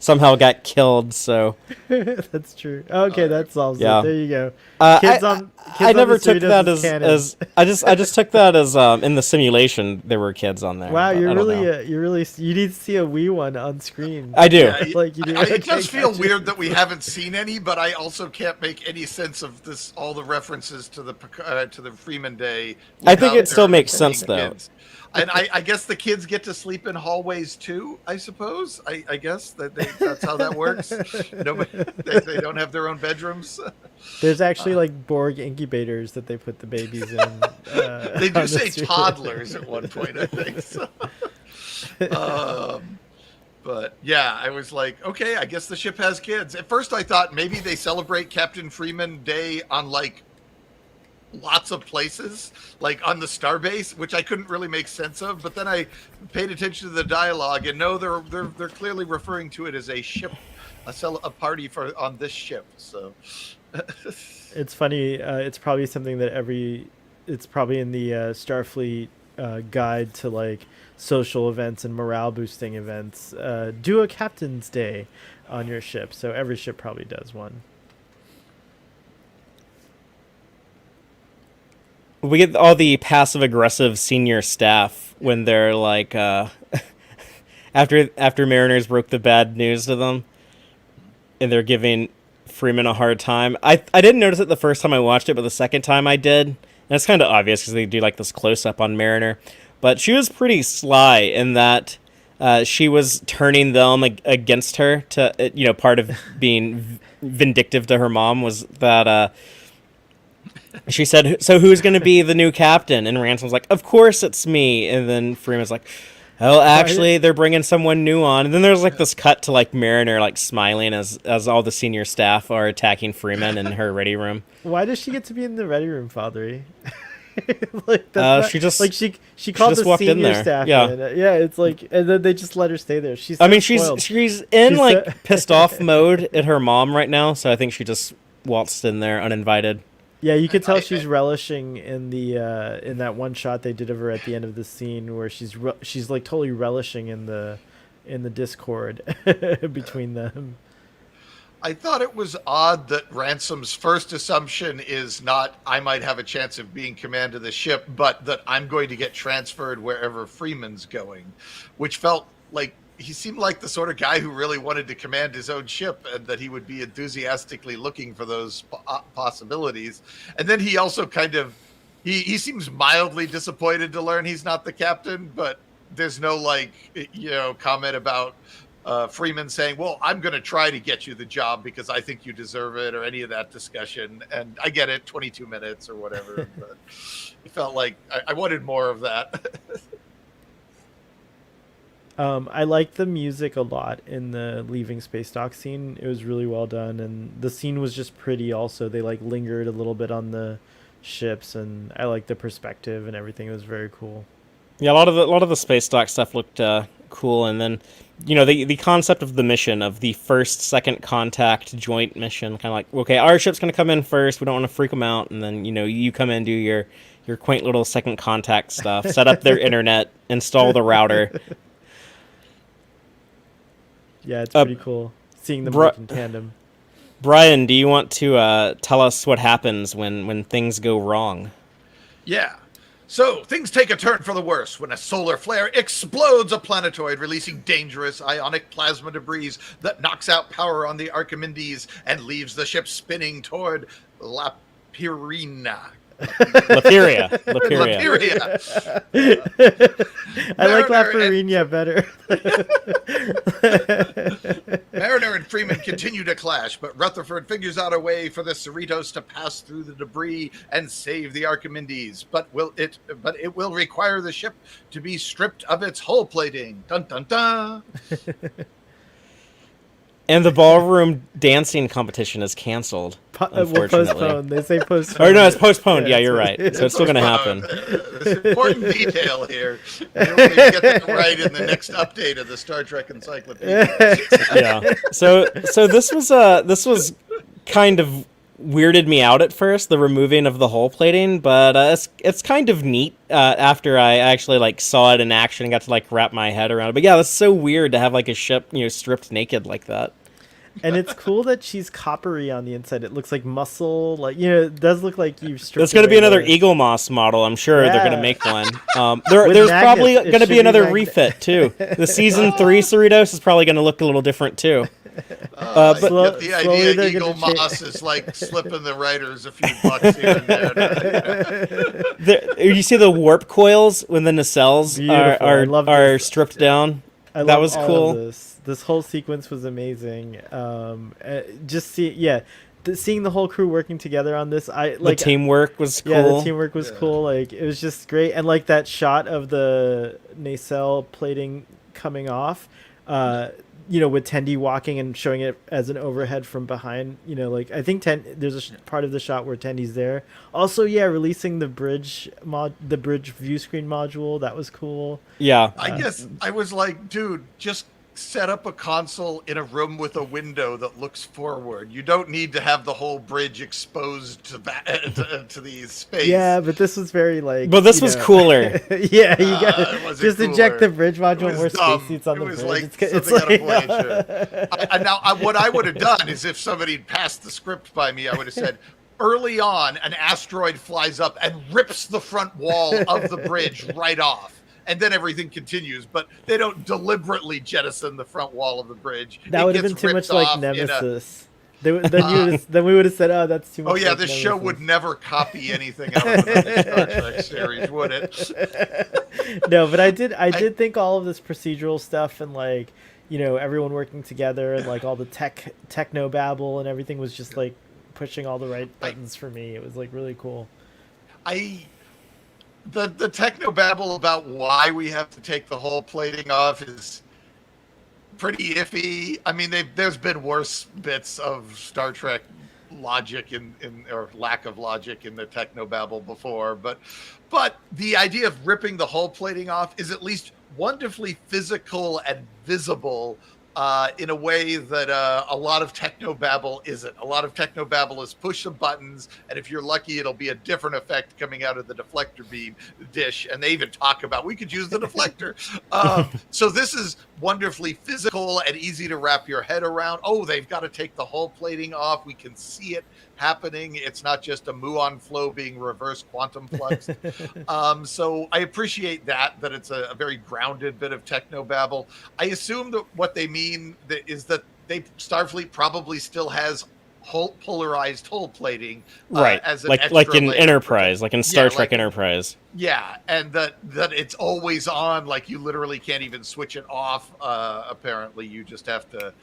somehow got killed. So That's true. Okay, that solves yeah. it. There you go. I Kids on never the took Cerritos that is canon. as I just took that as in the simulation there were kids on there. Wow, but you're I don't really know. you need to see a wee one on screen. I do. Yeah, Like you do. it Okay, does feel gotcha. weird that we haven't seen any, but I also can't make any sense of this. All the references to the Freeman Day. I think without it still there makes being sense, though. kids. And I guess the kids get to sleep in hallways too. I suppose. I guess that's how that works. Nobody, they don't have their own bedrooms. There's actually like Borg incubators that they put the babies in. They do on say the street. toddlers at one point, I think. So. But yeah, I was like, okay, I guess the ship has kids. At first, I thought maybe they celebrate Captain Freeman Day on like lots of places, like on the starbase, which I couldn't really make sense of. But then I paid attention to the dialogue, and no, they're clearly referring to it as a ship, a party for on this ship. So It's funny. It's probably something that it's probably in the Starfleet guide to like social events and morale boosting events. Do a Captain's Day on your ship. So every ship probably does one. We get all the passive aggressive senior staff when they're like after Mariners broke the bad news to them, and they're giving Freeman a hard time. I didn't notice it the first time I watched it, but the second time I did, and it's kind of obvious because they do like this close up on Mariner. But she was pretty sly in that she was turning them against her. To part of being vindictive to her mom was that she said, "So who's going to be the new captain?" And Ransom's like, "Of course it's me." And then Freeman's like, "Oh, actually, they're bringing someone new on." And then there's like this cut to like Mariner like smiling as all the senior staff are attacking Freeman in her ready room. Why does she get to be in the ready room, Fathery? Like that's she just like she called just the walked in senior there. staff Yeah. in. Yeah, it's like, and then they just let her stay there. She's I so mean, spoiled. she's in She's like so- pissed off mode at her mom right now, so I think she just waltzed in there uninvited. Yeah, you could tell she's relishing in the in that one shot they did of her at the end of the scene where she's like totally relishing in the discord between them. I thought it was odd that Ransom's first assumption is not I might have a chance of being command of the ship, but that I'm going to get transferred wherever Freeman's going, which felt like he seemed like the sort of guy who really wanted to command his own ship and that he would be enthusiastically looking for those possibilities. And then he also kind of, he seems mildly disappointed to learn he's not the captain, but there's no comment about Freeman saying, well, I'm going to try to get you the job because I think you deserve it, or any of that discussion. And I get it, 22 minutes or whatever, but it felt like I wanted more of that. I liked the music a lot in the leaving space dock scene. It was really well done, and the scene was just pretty also. They like lingered a little bit on the ships, and I liked the perspective and everything. It was very cool. Yeah, a lot of the space dock stuff looked cool, and then the concept of the mission of the second contact joint mission, kind of like, okay, our ship's gonna come in first. We don't want to freak them out, and then you come in, do your quaint little second contact stuff, set up their internet, install the router. Yeah, it's pretty cool seeing them work in tandem. Brian, do you want to tell us what happens when things go wrong? Yeah. So, things take a turn for the worse when a solar flare explodes a planetoid, releasing dangerous ionic plasma debris that knocks out power on the Archimedes and leaves the ship spinning toward Lapirina. Laperia. I like Lapirina better. Mariner and Freeman continue to clash, but Rutherford figures out a way for the Cerritos to pass through the debris and save the Archimedes. But it will require the ship to be stripped of its hull plating. Dun dun dun. And the ballroom dancing competition is canceled. Unfortunately. Postponed. They say postponed. Or no, it's postponed. Yeah, you're right. So it's still going to happen. There's important detail here. You'll get that right in the next update of the Star Trek Encyclopedia. Yeah. So this was kind of weirded me out at first, the removing of the hull plating, but it's kind of neat after I actually like saw it in action and got to like wrap my head around it. But yeah, that's so weird to have like a ship, stripped naked like that. And it's cool that she's coppery on the inside. It looks like muscle, like it does look like you've stripped. There's going to be another Eagle Moss model. I'm sure they're going to make one. There's probably going to be another refit too. The season 3 Cerritos is probably going to look a little different too. But the idea Eagle Moss is like slipping the writers a few bucks here and there. You see the warp coils when the nacelles are stripped down. That was cool. This whole sequence was amazing. Seeing the whole crew working together on this, the teamwork was cool. Yeah, the teamwork was cool. Like it was just great, and like that shot of the nacelle plating coming off, with Tendi walking and showing it as an overhead from behind. I think there's a part of the shot where Tendi's there. Also, releasing the bridge view screen module, that was cool. Yeah, I guess I was like, dude, just set up a console in a room with a window that looks forward. You don't need to have the whole bridge exposed to the space. Yeah, but this was very like. But this was cooler. Yeah, you got just eject the bridge module, more spacesuits on the bridge. It's like now, what I would have done is if somebody passed the script by me, I would have said, early on, an asteroid flies up and rips the front wall of the bridge right off. And then everything continues, but they don't deliberately jettison the front wall of the bridge. That would have been too much like Nemesis. Then we would have said, "Oh, that's too much." Oh yeah, like this Nemesis. show would never copy anything out of another Star Trek series, would it? No, but I did think all of this procedural stuff and like everyone working together and like all the techno babble and everything was just like pushing all the right buttons for me. It was like really cool. The techno babble about why we have to take the whole plating off is pretty iffy. I mean, there's been worse bits of Star Trek logic or lack of logic in the techno babble before, but the idea of ripping the whole plating off is at least wonderfully physical and visible in a way that a lot of technobabble isn't. A lot of technobabble is push some buttons, and if you're lucky, it'll be a different effect coming out of the deflector beam dish. And they even talk about, we could use the deflector. So this is wonderfully physical and easy to wrap your head around. Oh, they've got to take the whole plating off. We can see it happening. It's not just a muon flow being reverse quantum flux. So I appreciate that it's a very grounded bit of technobabble. I assume that what they mean is that Starfleet probably still has polarized hull plating, right? As an like in Enterprise, like in Star Trek Enterprise. Yeah, and that it's always on. Like you literally can't even switch it off. Apparently, you just have to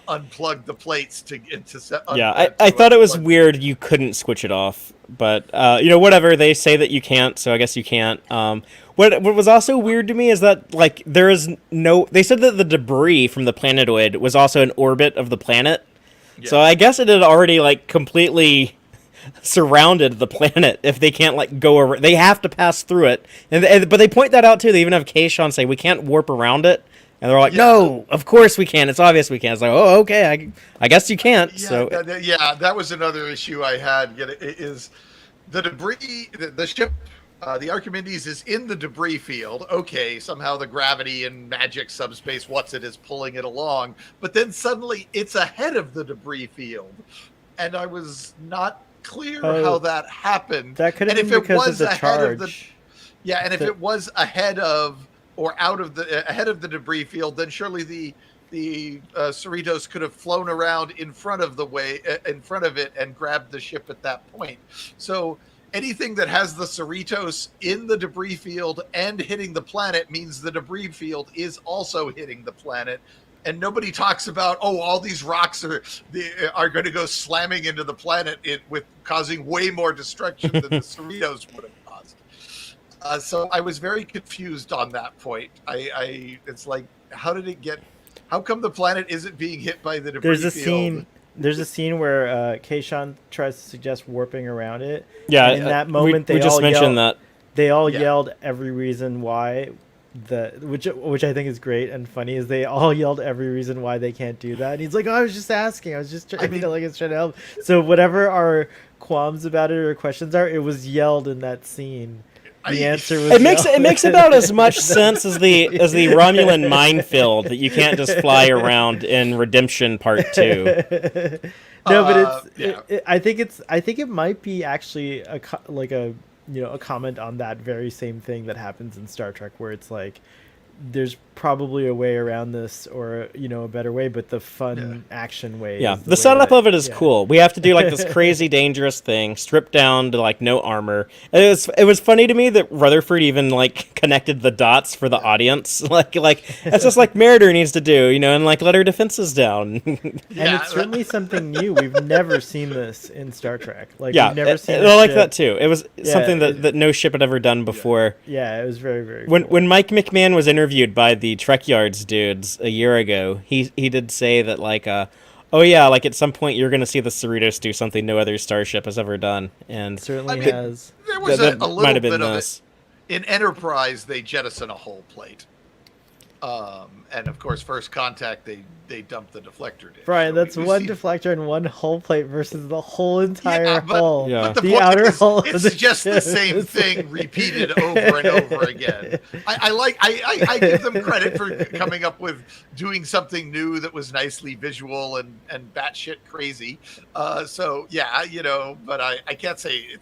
unplug the plates to set. Yeah, I thought it was weird you couldn't switch it off, but whatever, they say that you can't, so I guess you can't. What was also weird to me is that like there is they said that the debris from the planetoid was also in orbit of the planet. Yeah. So I guess it had already like completely surrounded the planet. If they can't like go over, they have to pass through it. But they point that out too. They even have Kayshawn say we can't warp around it, and they're like, no, of course we can. It's obvious we can. It's like, oh, okay, I guess you can't. Yeah, so that was another issue I had. Is the debris, the ship. The Archimedes is in the debris field. Okay, somehow the gravity and magic subspace is pulling it along. But then suddenly it's ahead of the debris field. And I was not clear how that happened. That could have been because of the charge. If it was ahead of or out of ahead of the debris field, then surely the Cerritos could have flown around in front of it and grabbed the ship at that point. So anything that has the Cerritos in the debris field and hitting the planet means the debris field is also hitting the planet. And nobody talks about, all these rocks are going to go slamming into the planet with causing way more destruction than the Cerritos would have caused. So I was very confused on that point. It's like, how come the planet isn't being hit by the debris field? There's a scene where Kayshawn tries to suggest warping around it. Yeah, and in that moment, we just mentioned that they all yelled every reason why, which I think is great and funny, is they all yelled every reason why they can't do that. And he's like, "Oh, I was just asking. I was just trying to help." So whatever our qualms about it or questions are, it was yelled in that scene. The answer was it makes about as much sense as the Romulan minefield that you can't just fly around in Redemption Part 2. No, but I think it might be actually a comment on that very same thing that happens in Star Trek, where it's like there's probably a way around this, or a better way, but the fun action way. Yeah, the setup of it is cool. We have to do like this crazy dangerous thing, stripped down to like no armor. It was funny to me that Rutherford even like connected the dots for the audience. Like that's just like Mariner needs to do, and like let her defenses down. And it's certainly something new. We've never seen this in Star Trek. Like we've never seen. I like that too. It was something that no ship had ever done before. Yeah, it was very, very cool. When Mike McMahan was interviewed by the Trek Yards dudes a year ago, he did say that like like at some point you're going to see the Cerritos do something no other starship has ever done, and certainly has. There was a little bit of it. In Enterprise, they jettison a whole plate, and of course, First Contact they dump the deflector dish. Brian, that's one deflector and one hull plate versus the whole entire hull. Yeah. But the outer hull. It's just the same thing repeated over and over again. I give them credit for coming up with doing something new that was nicely visual and batshit crazy. But I can't say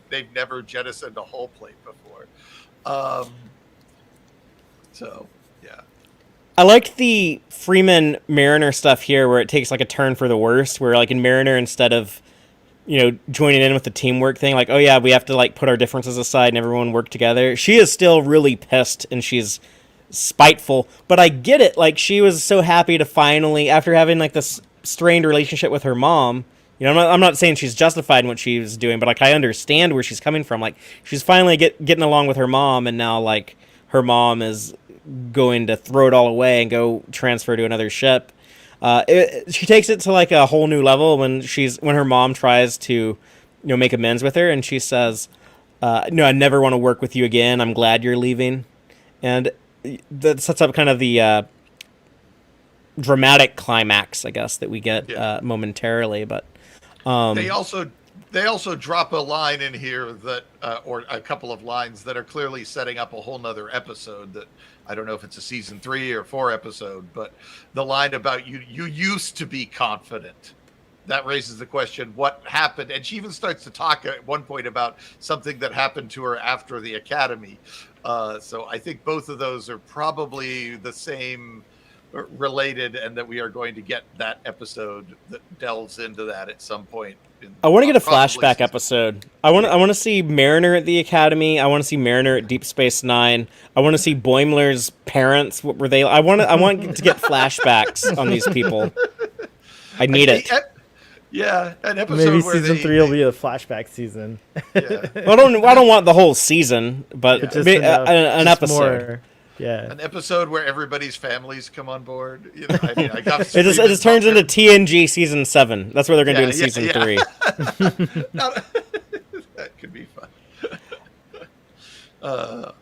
they've never jettisoned a whole plate before. I liked the Freeman Mariner stuff here, where it takes like a turn for the worse, where like in Mariner, instead of joining in with the teamwork thing, like, oh yeah, we have to like put our differences aside and everyone work together, she is still really pissed and she's spiteful, but I get it. Like, she was so happy to finally, after having like this strained relationship with her mom, I'm not saying she's justified in what she was doing, but like I understand where she's coming from. Like, she's finally getting along with her mom, and now like her mom is going to throw it all away and go transfer to another ship. She takes it to like a whole new level when her mom tries to make amends with her, and she says, no, I never want to work with you again, I'm glad you're leaving. And that sets up kind of the dramatic climax, I guess, that we get momentarily. But they also drop a line in here that or a couple of lines that are clearly setting up a whole nother episode that I don't know if it's a season 3 or 4 episode, but the line about you used to be confident. That raises the question, what happened? And she even starts to talk at one point about something that happened to her after the academy. So I think both of those are probably the same related, and that we are going to get that episode that delves into that at some point. I want to get a flashback episode. I want to see Mariner at the Academy. I want to see Mariner at Deep Space Nine. I want to see Boimler's parents. What were they? I want to get flashbacks on these people. I need it. An episode. Maybe where season 3 will be a flashback season. Yeah. Well, I don't want the whole season, but just an episode. More. Yeah, an episode where everybody's families come on board. I got it just turns into TNG season 7. That's what they're going to do in season 3. That could be fun.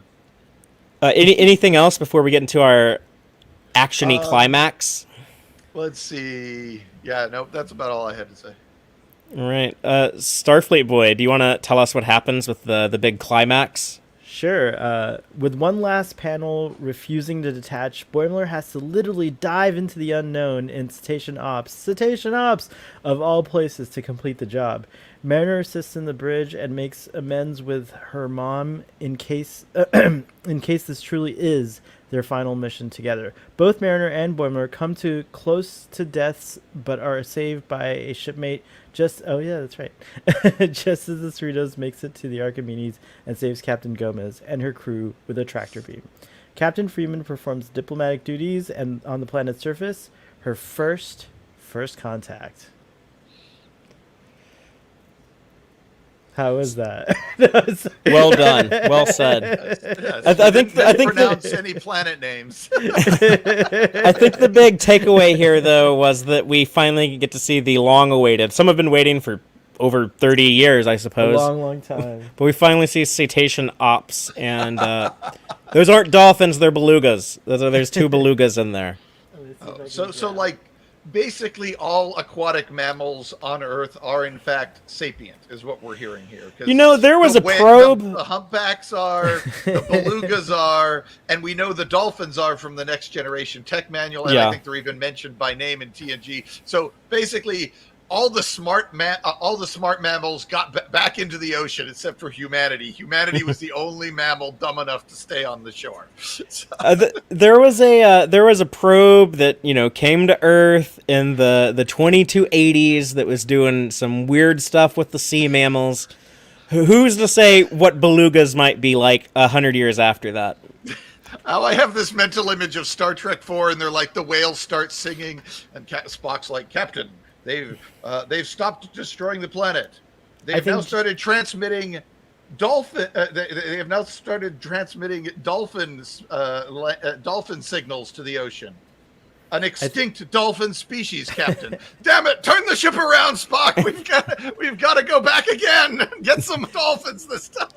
Anything else before we get into our action-y climax? Let's see. Yeah, nope. That's about all I had to say. All right, Starfleet boy, do you want to tell us what happens with the big climax? Sure. With one last panel refusing to detach, Boimler has to literally dive into the unknown in Cetacean Ops, of all places, to complete the job. Mariner assists in the bridge and makes amends with her mom in case this truly is their final mission together. Both Mariner and Boimler come to close to deaths, but are saved by a shipmate. Just as the Cerritos makes it to the Archimedes and saves Captain Gomez and her crew with a tractor beam. Captain Freeman performs diplomatic duties and on the planet's surface, her first contact. How is that? Well done. Well said. Yes, I think pronounce any planet names. I think the big takeaway here, though, was that we finally get to see the long-awaited. Some have been waiting for over 30 years, I A suppose. long time. But we finally see cetacean ops, and those aren't dolphins; they're belugas. There's two belugas in there. So like basically all aquatic mammals on Earth are in fact sapient, is what we're hearing here. 'Cause You know, there was a probe. The humpbacks are, the belugas are, and we know the dolphins are from the Next Generation Tech Manual, and Yeah. I think they're even mentioned by name in TNG. So basically, all the smart mammals got back into the ocean except for humanity. Humanity was the only mammal dumb enough to stay on the shore. So, There was a probe that came to Earth in the 2280s that was doing some weird stuff with the sea mammals. Who's to say what belugas might be like 100 years after that? I have this mental image of Star Trek 4, and they're like the whales start singing, and Spock's like, "Captain, they've stopped destroying the planet. They've now started transmitting dolphin. They have now started transmitting dolphin signals to the ocean. An extinct dolphin species, Captain. Damn it! Turn the ship around, Spock. We've got to go back again. Get some dolphins this time."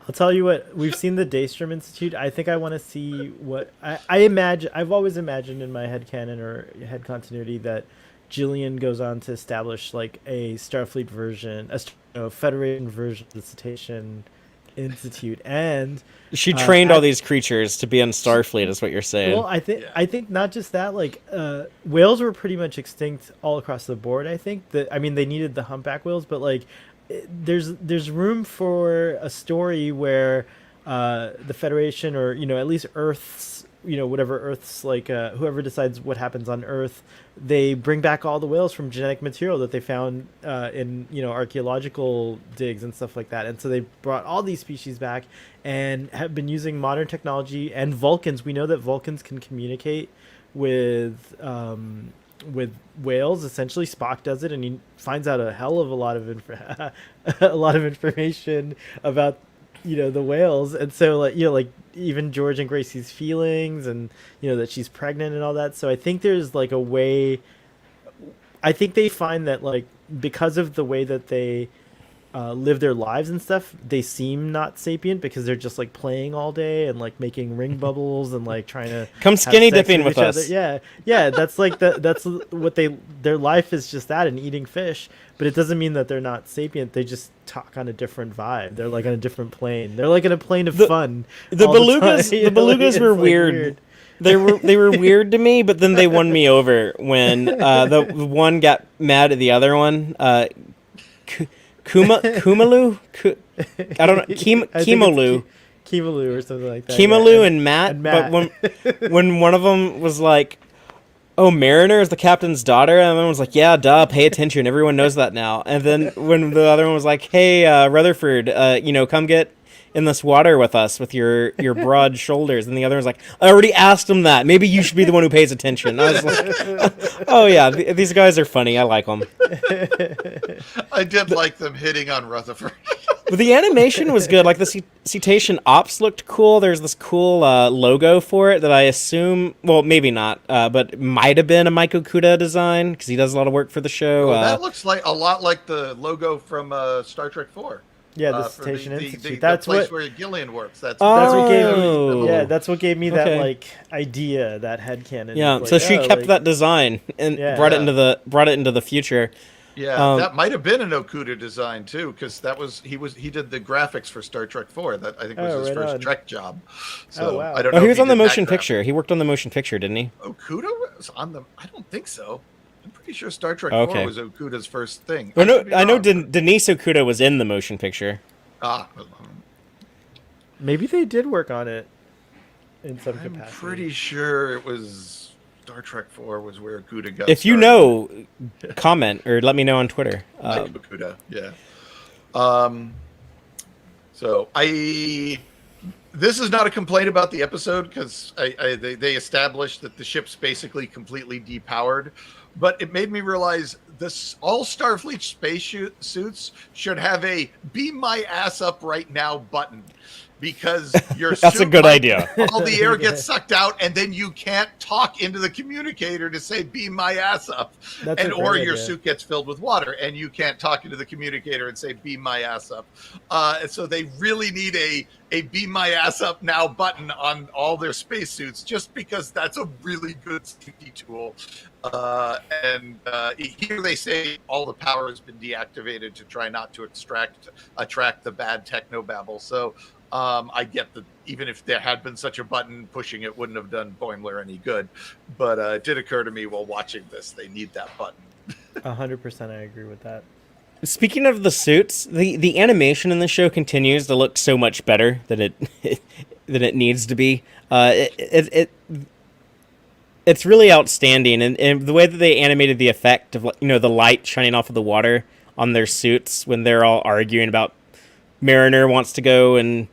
I'll tell you what, we've seen the Daystrom Institute. I think I want to see what I imagine. I've always imagined in my headcanon or head continuity that Jillian goes on to establish like a Starfleet version, a Federation version of the Cetacean Institute, and She trained all these creatures to be in Starfleet, is what you're saying. well, I think not just that. Like whales were pretty much extinct all across the board. I think that they needed the humpback whales, but like there's room for a story where the Federation, or at least Earth's, whatever Earth's like whoever decides what happens on Earth, they bring back all the whales from genetic material that they found in archaeological digs and stuff like that. And so they brought all these species back and have been using modern technology and Vulcans. We know that Vulcans can communicate with whales. Essentially, Spock does it, and he finds out a hell of a lot of a lot of information about the whales. And so like even George and Gracie's feelings, and that she's pregnant and all that. So I think there's like a way. I think they find that like because of the way that they live their lives and stuff, they seem not sapient because they're just like playing all day and like making ring bubbles and like trying to Come skinny dipping with each us. other. Yeah, that's like that's what their life is, just that and eating fish. But it doesn't mean that they're not sapient. They just talk on a different vibe. They're like on a different plane. They're like in a plane of fun. The belugas were weird. They were weird to me, but then they won me over when the one got mad at the other one. Kumalu? I don't know. Kimalu. Kimalu or something like that. Kimalu and Matt. But when one of them was like, "Oh, Mariner is the captain's daughter," and everyone was like, "Yeah, duh, pay attention. Everyone knows that now." And then when the other one was like, "Hey, Rutherford, come get in this water with us with your broad shoulders," and the other was like, "I already asked him that. Maybe you should be the one who pays attention." I was like, "Oh yeah, these guys are funny. I like them." I did like them hitting on Rutherford. But the animation was good. Like the cetacean ops looked cool. There's this cool logo for it that I assume, well, maybe not, but it might have been a Mike Okuda design because he does a lot of work for the show. That looks like a lot like the logo from Star Trek 4. Yeah, the Cetacean Institute. That's the place where Gillian works. That's what gave me. Oh. Yeah, that's what gave me that like idea, that headcanon. Yeah, like, so she kept that design and brought it into the future. Yeah, that might have been an Okuda design too, because he did the graphics for Star Trek 4. That I think was his first Trek job. So wow. I don't know. He was on the motion picture. He worked on the motion picture, didn't he? Okuda was on the. I don't think so. I'm pretty sure Star Trek 4 was Okuda's first thing. I know Denise Okuda was in the motion picture. Maybe they did work on it in some capacity. I'm pretty sure it was Star Trek 4 was where Okuda got. If you know, comment or let me know on Twitter. Okuda, yeah. So this is not a complaint about the episode because they established that the ship's basically completely depowered, but it made me realize all Starfleet space suits should have a "Beam my ass up right now" button, because your That's a suit good idea. all the air gets sucked out, and then you can't talk into the communicator to say "beam my ass up," or your suit gets filled with water, and you can't talk into the communicator and say "beam my ass up." And so they really need a "beam my ass up now" button on all their spacesuits, just because that's a really good safety tool. Here they say all the power has been deactivated to try not to attract the bad technobabble. So I get that even if there had been such a button, pushing it wouldn't have done Boimler any good. But it did occur to me while watching this, they need that button. 100%, I agree with that. Speaking of the suits, the animation in the show continues to look so much better than it needs to be. It's really outstanding, and the way that they animated the effect of the light shining off of the water on their suits when they're all arguing about Mariner wants to go and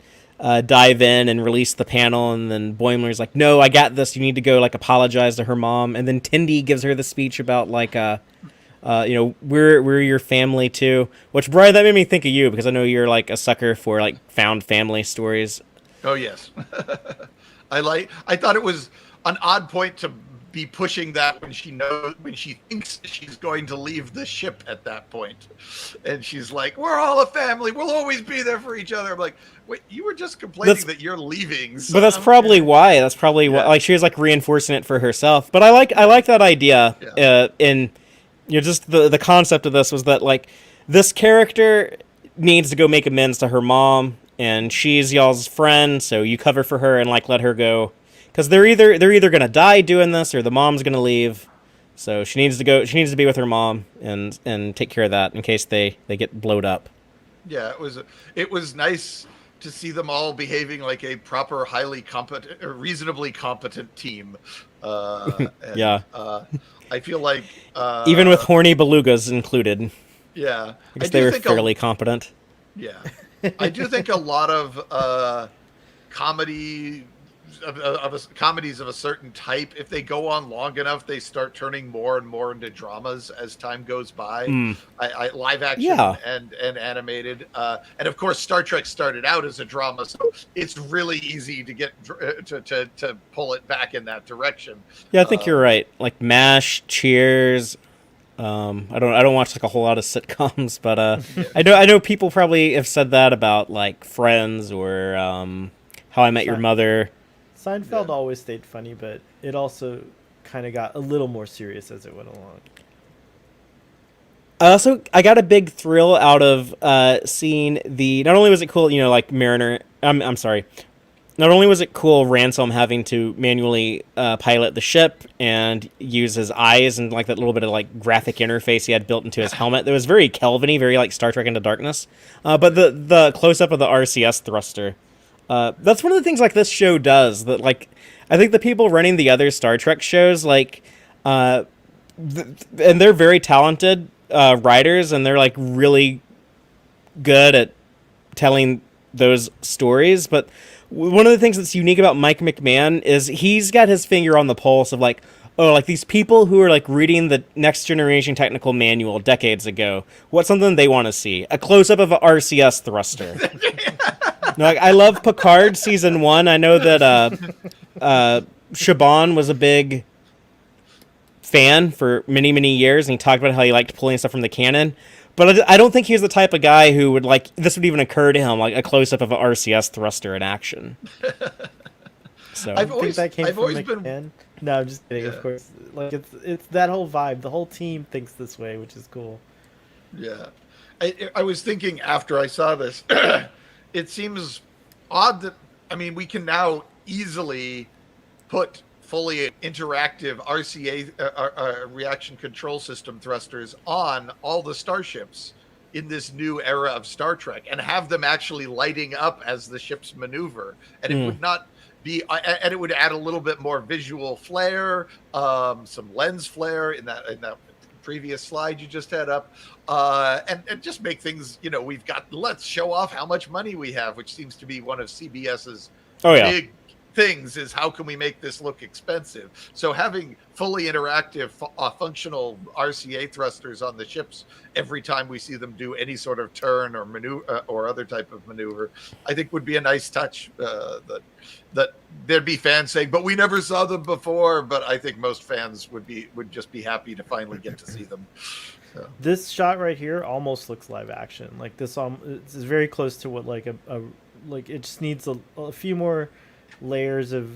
dive in and release the panel, and then Boimler's like, "No, I got this. You need to go apologize to her mom." And then Tendi gives her the speech about we're your family too. Which, Brian, that made me think of you because I know you're a sucker for found family stories. Oh yes, I thought it was an odd point to be pushing that when she thinks she's going to leave the ship at that point, and she's like, "We're all a family. We'll always be there for each other." I'm like, wait, you were just complaining that you're leaving. But that's probably why. That's probably why. She was reinforcing it for herself. But I like that idea. Yeah. In just the concept of this was that this character needs to go make amends to her mom, and she's y'all's friend, so you cover for her and let her go. Because they're either gonna die doing this, or the mom's gonna leave, so she needs to go. She needs to be with her mom and take care of that in case they get blowed up. Yeah, it was nice to see them all behaving like a proper, highly competent, or reasonably competent team. Yeah. I feel like even with horny belugas included. Yeah, because they were fairly competent. Yeah, I do think a lot of comedies of a certain type, if they go on long enough, they start turning more and more into dramas as time goes by. Live action and animated, and of course Star Trek started out as a drama, so it's really easy to get to pull it back in that direction. Yeah, I think you're right. MASH, Cheers. I don't watch a whole lot of sitcoms, but I know people probably have said that about Friends or How I Met Your Mother. Seinfeld always stayed funny, but it also kind of got a little more serious as it went along. Also, I got a big thrill out of seeing not only was it cool, Mariner. I'm sorry. Not only was it cool Ransom having to manually pilot the ship and use his eyes and that little bit of graphic interface he had built into his helmet. That was very Kelvin-y, very Star Trek Into Darkness. But the close up of the RCS thruster. That's one of the things this show does that I think the people running the other Star Trek shows and they're very talented writers, and they're really good at telling those stories. But one of the things that's unique about Mike McMahan is he's got his finger on the pulse of these people who are reading the Next Generation Technical Manual decades ago. What's something they want to see? A close up of an RCS thruster. I love Picard season 1. I know that Shaban was a big fan for many, many years, and he talked about how he liked pulling stuff from the canon. But I don't think he's the type of guy who would this would even occur to him, a close up of an RCS thruster in action. So I think that came from McMahon. No, I'm just kidding. Yeah. Of course, it's that whole vibe. The whole team thinks this way, which is cool. Yeah, I was thinking after I saw this. It seems odd that, we can now easily put fully interactive RCA reaction control system thrusters on all the starships in this new era of Star Trek and have them actually lighting up as the ships maneuver. And it would not be, and it would add a little bit more visual flair, some lens flare in that previous slide you just had up, and just make things, let's show off how much money we have, which seems to be one of CBS's things is how can we make this look expensive? So having fully interactive, functional RCA thrusters on the ships every time we see them do any sort of turn or maneuver or other type of maneuver, I think would be a nice touch. That there'd be fans saying, "But we never saw them before." But I think most fans would just be happy to finally get to see them. So. This shot right here almost looks live action. Like this, it's very close to what like like it just needs a few more layers of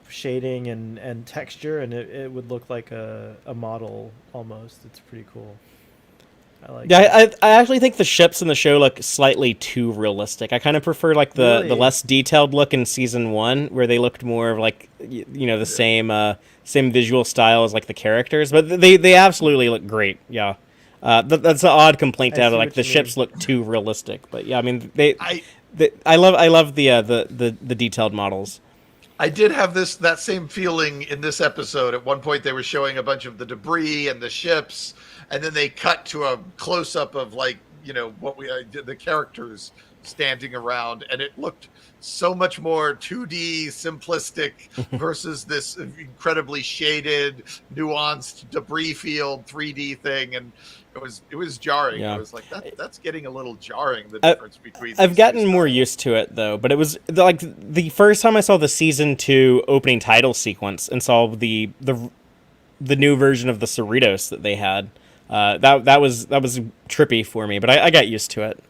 shading and texture, and it would look like a model almost. It's pretty cool. I like. Yeah, I actually think the ships in the show look slightly too realistic. I kind of prefer like the less detailed look in season 1, where they looked more of like the same visual style as like the characters, but they absolutely look great. Yeah. That's an odd complaint to have. Like the ships look too realistic, but yeah, I mean I love the detailed models. I did have that same feeling in this episode. At one point, they were showing a bunch of the debris and the ships, and then they cut to a close up of like what the characters standing around, and it looked so much more 2D simplistic versus this incredibly shaded, nuanced debris field 3D thing, and it was jarring. Yeah. It was like that's getting a little jarring, the difference between I've gotten more used to it though, but it was like the first time I saw the season 2 opening title sequence and saw the new version of the Cerritos that they had. That was trippy for me, but I got used to it.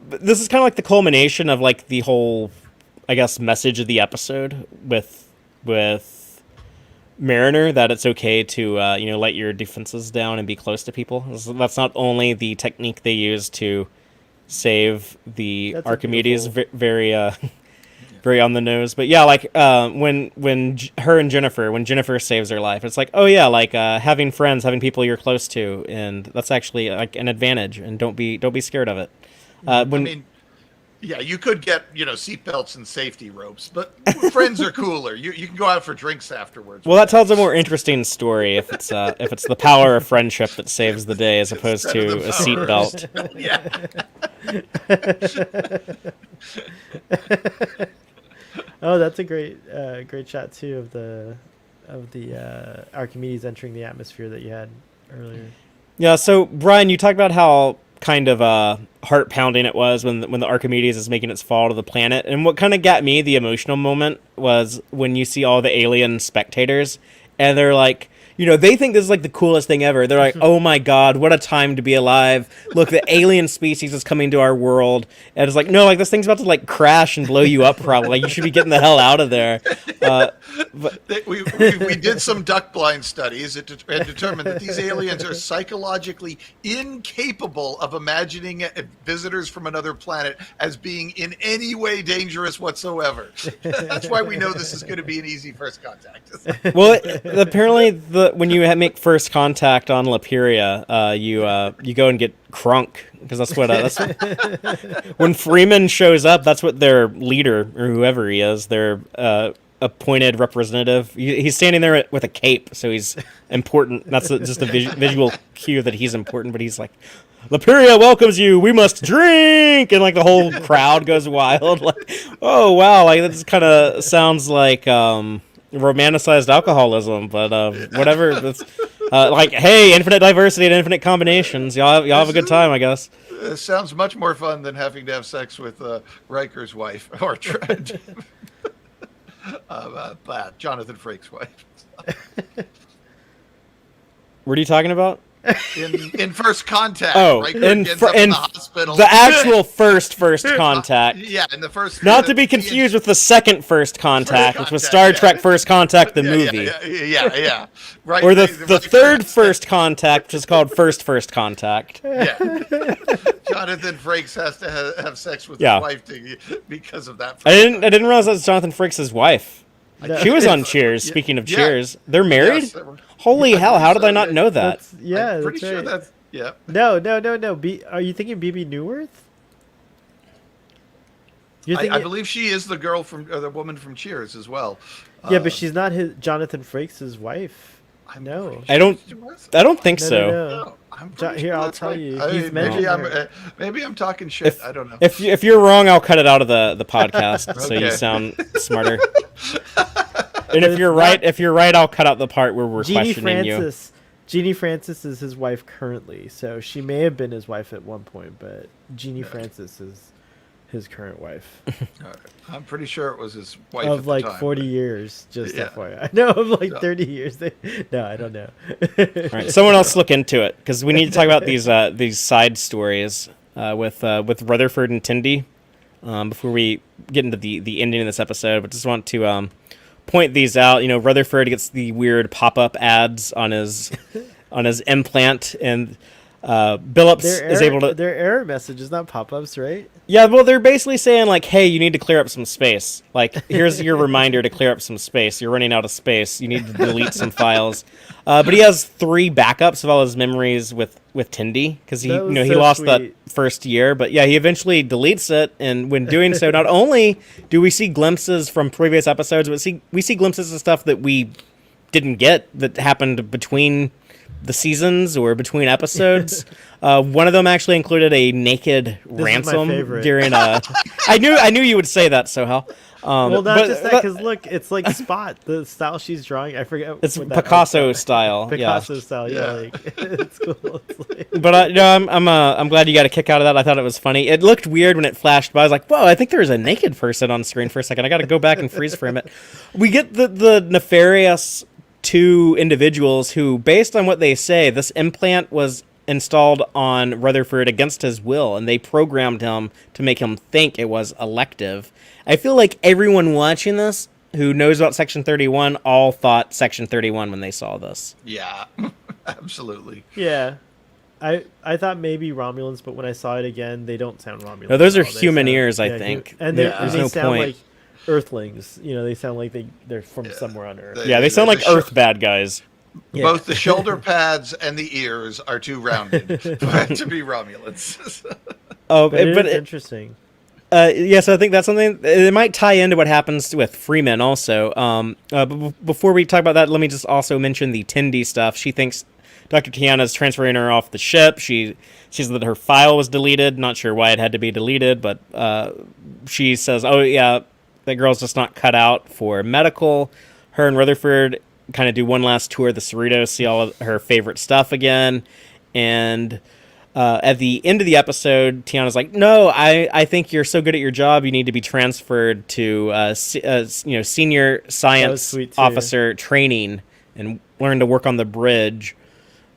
This is kind of like the culmination of like the whole, I guess, message of the episode with Mariner, that it's okay to let your defenses down and be close to people. That's not only the technique they use to save the Archimedes, very on the nose, but yeah, like when her and Jennifer, when Jennifer saves her life, it's like, oh yeah, like having friends, having people you're close to, and that's actually like an advantage, and don't be scared of it. You could get seatbelts and safety ropes, but friends are cooler. You can go out for drinks afterwards. Well, that tells a more interesting story if it's the power of friendship that saves the day as opposed to a seatbelt. Oh, that's a great shot too of the Archimedes entering the atmosphere that you had earlier. Yeah. So Brian, you talked about how kind of heart pounding it was when the Archimedes is making its fall to the planet, and what kind of got me the emotional moment was when you see all the alien spectators and they're like, they think this is like the coolest thing ever. They're like, oh my god, what a time to be alive. Look, the alien species is coming to our world. And it's like, no, like this thing's about to like crash and blow you up probably. Like you should be getting the hell out of there. We did some duck blind studies and determined that these aliens are psychologically incapable of imagining visitors from another planet as being in any way dangerous whatsoever. That's why we know this is going to be an easy first contact. Well, apparently when you make first contact on Laperia, you go and get crunk, because that's what when Freeman shows up, that's what their leader or whoever he is, their appointed representative, he's standing there with a cape, so he's important. That's just a visual cue that he's important. But he's like, Laperia welcomes you, we must drink, and like the whole crowd goes wild. Like, oh wow, like this kind of sounds like romanticized alcoholism, but whatever. That's, like, hey, infinite diversity and infinite combinations. Y'all have a good time, I guess. It sounds much more fun than having to have sex with Riker's wife or Jonathan Frakes' wife. What are you talking about? In First Contact, Riker ends up in the hospital. The actual first Contact. Yeah, in the first. Not to be confused with the second First Contact, which was Star Trek First Contact, the movie. Yeah. Right. Or the third First Contact, which is called First Contact. Yeah. Jonathan Frakes has to have sex with his wife because of that. I didn't realize that was Jonathan Frakes' wife. She was on Cheers. Speaking of Cheers, they're married. Yes, Holy hell! How did I not know that? I'm pretty sure that's No. Are you thinking BB Newirth? I believe she is the girl the woman from Cheers as well. Yeah, but she's not Jonathan Frakes' wife. No, I don't think so. No. I'm pretty Here, sure I'll that's tell right. you. I He's mean, mentioned maybe I'm talking shit. I don't know. If you're wrong, I'll cut it out of the podcast so you Okay. sound smarter. And if you're right, I'll cut out the part where we're questioning you. Jeannie Francis is his wife currently, so she may have been his wife at one point, but Jeannie Francis is his current wife I'm pretty sure it was his wife of at the like time, 40 but- years. Just Yeah. FYI, no, of like Yeah. 30 years. No, I don't know. All right, someone else look into it because we need to talk about these side stories with Rutherford and Tindy before we get into the ending of this episode. But just want to point these out. You know, Rutherford gets the weird pop-up ads on his implant, and Billups is able to. Their error messages, not pop-ups, right? Yeah, well, they're basically saying like, "Hey, you need to clear up some space. Like, here's your reminder to clear up some space. You're running out of space. You need to delete some files." But he has 3 backups of all his memories with Tindy because he he lost that first year. But yeah, he eventually deletes it, and when doing so, not only do we see glimpses from previous episodes, but we see glimpses of stuff that we didn't get that happened between the seasons or between episodes. One of them actually included a naked ransom during a. I knew you would say that, Sohel. Well, not just that, because look, it's like Spot, the style she's drawing. I forget. It's Picasso style. Picasso style, yeah. Like, it's cool. It's like... But I'm glad you got a kick out of that. I thought it was funny. It looked weird when it flashed by. I was like, whoa, I think there was a naked person on screen for a second. I got to go back and freeze frame it. We get the nefarious 2 individuals who, based on what they say, this implant was installed on Rutherford against his will, and they programmed him to make him think it was elective. I feel like everyone watching this who knows about Section 31 all thought Section 31 when they saw this. Yeah, absolutely. Yeah. I thought maybe Romulans, but when I saw it again, they don't sound Romulan. No, those are human ears, I think. And there's they no sound point. like Earthlings. You know, they sound like they're from somewhere on Earth. Yeah, they sound like Earth bad guys. Yeah. Both the shoulder pads and the ears are too rounded to be Romulans. But it's interesting. Yeah, so I think that's something. It might tie into what happens with Freeman also. But before we talk about that, let me just also mention the Tindy stuff. She thinks Dr. Tiana's transferring her off the ship. She says that her file was deleted. Not sure why it had to be deleted, but she says, "Oh yeah, that girl's just not cut out for medical." Her and Rutherford kind of do one last tour of the Cerritos, see all of her favorite stuff again, and at the end of the episode, Tiana's like, "No, I think you're so good at your job, you need to be transferred to senior science officer training and learn to work on the bridge."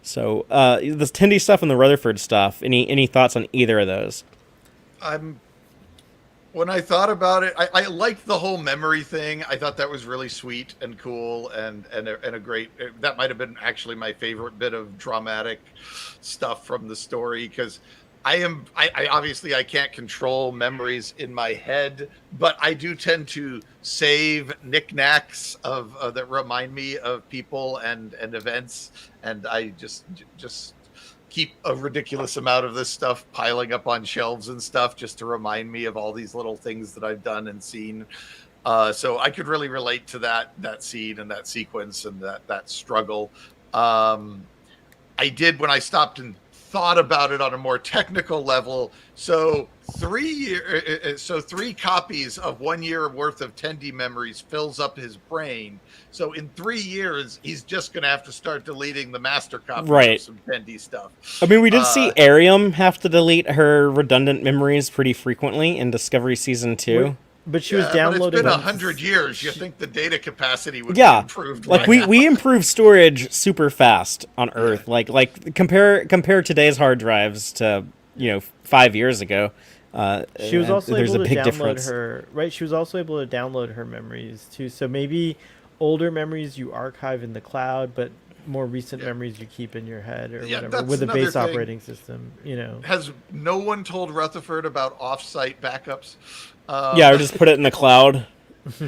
So the Tindy stuff and the Rutherford stuff. Any thoughts on either of those? When I thought about it, I liked the whole memory thing. I thought that was really sweet and cool and a great. That might have been actually my favorite bit of dramatic stuff from the story, because I obviously I can't control memories in my head, but I do tend to save knickknacks of that remind me of people and events, and I just keep a ridiculous amount of this stuff piling up on shelves and stuff just to remind me of all these little things that I've done and seen. So I could really relate to that scene and that sequence and that struggle. I did when I stopped and thought about it on a more technical level. So 3 copies of 1 year worth of Tendi memories fills up his brain. So in 3 years, he's just going to have to start deleting the master copy of some Tendi stuff. I mean, we did see Arium have to delete her redundant memories pretty frequently in Discovery Season 2. But she was downloading. But it's been 100 years. You think the data capacity would be improved? Like we improve storage super fast on Earth. Like compare today's hard drives to 5 years ago. She was also able to download difference. her. Right, she was also able to download her memories too. So maybe older memories you archive in the cloud, but more recent memories you keep in your head or whatever with a base operating system. Has no one told Rutherford about off-site backups? Or just put it in the cloud.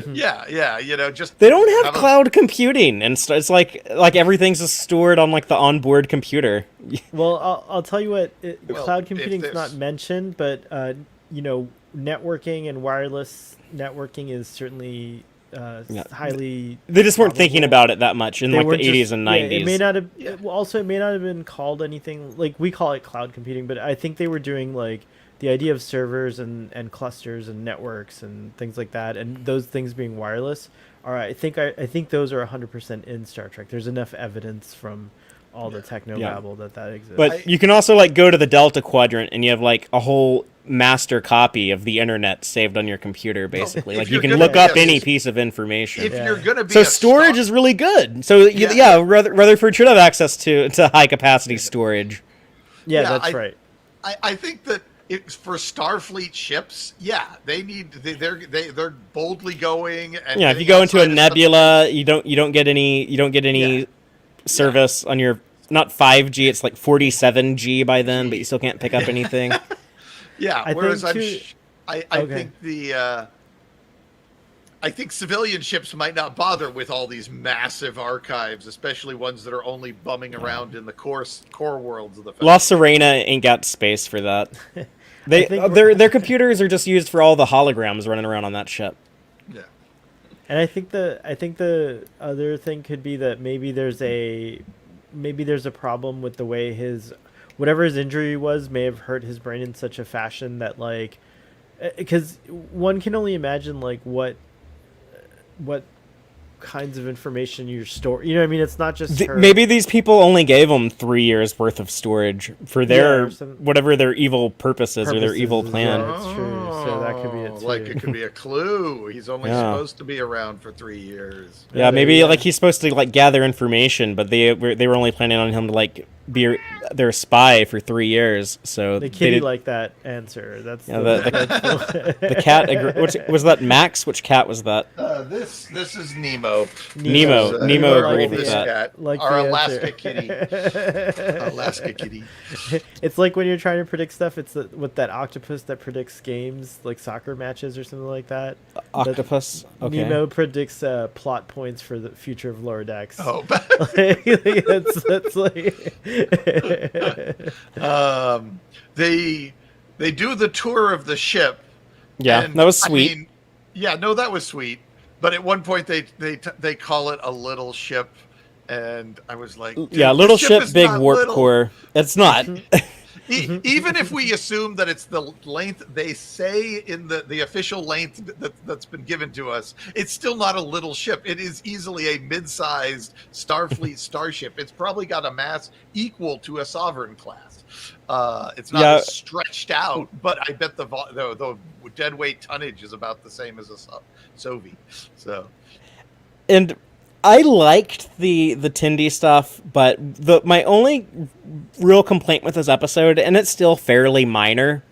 Yeah. Just they don't have cloud computing, and it's like everything's just stored on like the onboard computer. Well, I'll tell you what, cloud computing's not mentioned, but networking and wireless networking is certainly highly. They just weren't probable. thinking about it that much in They like the weren't 80s just- and yeah, 90s. it may not have. Well, also, it may not have been called anything like we call it cloud computing, but I think they were doing like the idea of servers and clusters and networks and things like that, and those things being wireless. I think those are 100% in Star Trek. There's enough evidence from all the techno babble that exists. But you can also like go to the Delta Quadrant and you have like a whole master copy of the internet saved on your computer, basically. Like you can look up any piece of information. If you're going to be so storage is really good. So Rutherford should have access to high capacity storage. Yeah, that's right. I think that it's for Starfleet ships. Yeah, they need they're boldly going. And if you go into a nebula, you don't get any service on your not 5G. It's like 47G by then, but you still can't pick up anything. Yeah, whereas I think I think civilian ships might not bother with all these massive archives, especially ones that are only bumming around in the core worlds of the Federation. La Serena ain't got space for that. Their computers are just used for all the holograms running around on that ship. Yeah. And I think the other thing could be that maybe there's a problem with the way whatever his injury was may have hurt his brain in such a fashion that like, because one can only imagine like what kinds of information you store. You know what I mean? It's not just maybe these people only gave them 3 years worth of storage for their whatever their evil purposes or their evil plan. Yeah, that's true. So that could be it too. Like it could be a clue. He's only supposed to be around for 3 years. Yeah, maybe like he's supposed to like gather information, but they were only planning on him to like be their spy for 3 years. So the kitty like that answer. That's the cat. Was that Max? Which cat was that? This is Nemo. Nemo agreed with that. Cat, like our Alaska kitty. Alaska kitty. It's like when you're trying to predict stuff. It's with that octopus that predicts games, like soccer matches or something like that. Octopus. Okay. Nemo predicts plot points for the future of Lower Decks. Oh, that's like. They do the tour of the ship. Yeah, and, that was sweet. I mean, that was sweet. But at one point they call it a little ship, and I was like, little ship, big warp core. It's not. Even if we assume that it's the length they say in the official length that's been given to us, it's still not a little ship. It is easily a mid-sized Starfleet starship. It's probably got a mass equal to a Sovereign class. It's not as stretched out, but I bet the dead weight tonnage is about the same as a Soviet. So, and I liked the Tindy stuff, but my only real complaint with this episode, and it's still fairly minor,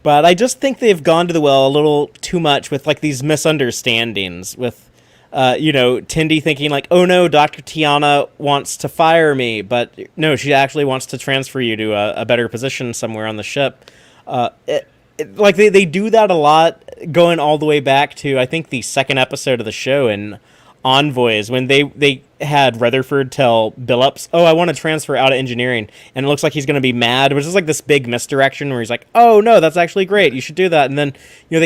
but I just think they've gone to the well a little too much with like these misunderstandings with, Tindy thinking like, oh no, Dr. Tiana wants to fire me, but no, she actually wants to transfer you to a better position somewhere on the ship. Like they do that a lot, going all the way back to I think the second episode of the show in Envoys, when they had Rutherford tell Billups, oh, I want to transfer out of engineering, and it looks like he's going to be mad, which is like this big misdirection where he's like, oh no, that's actually great, you should do that. And then we're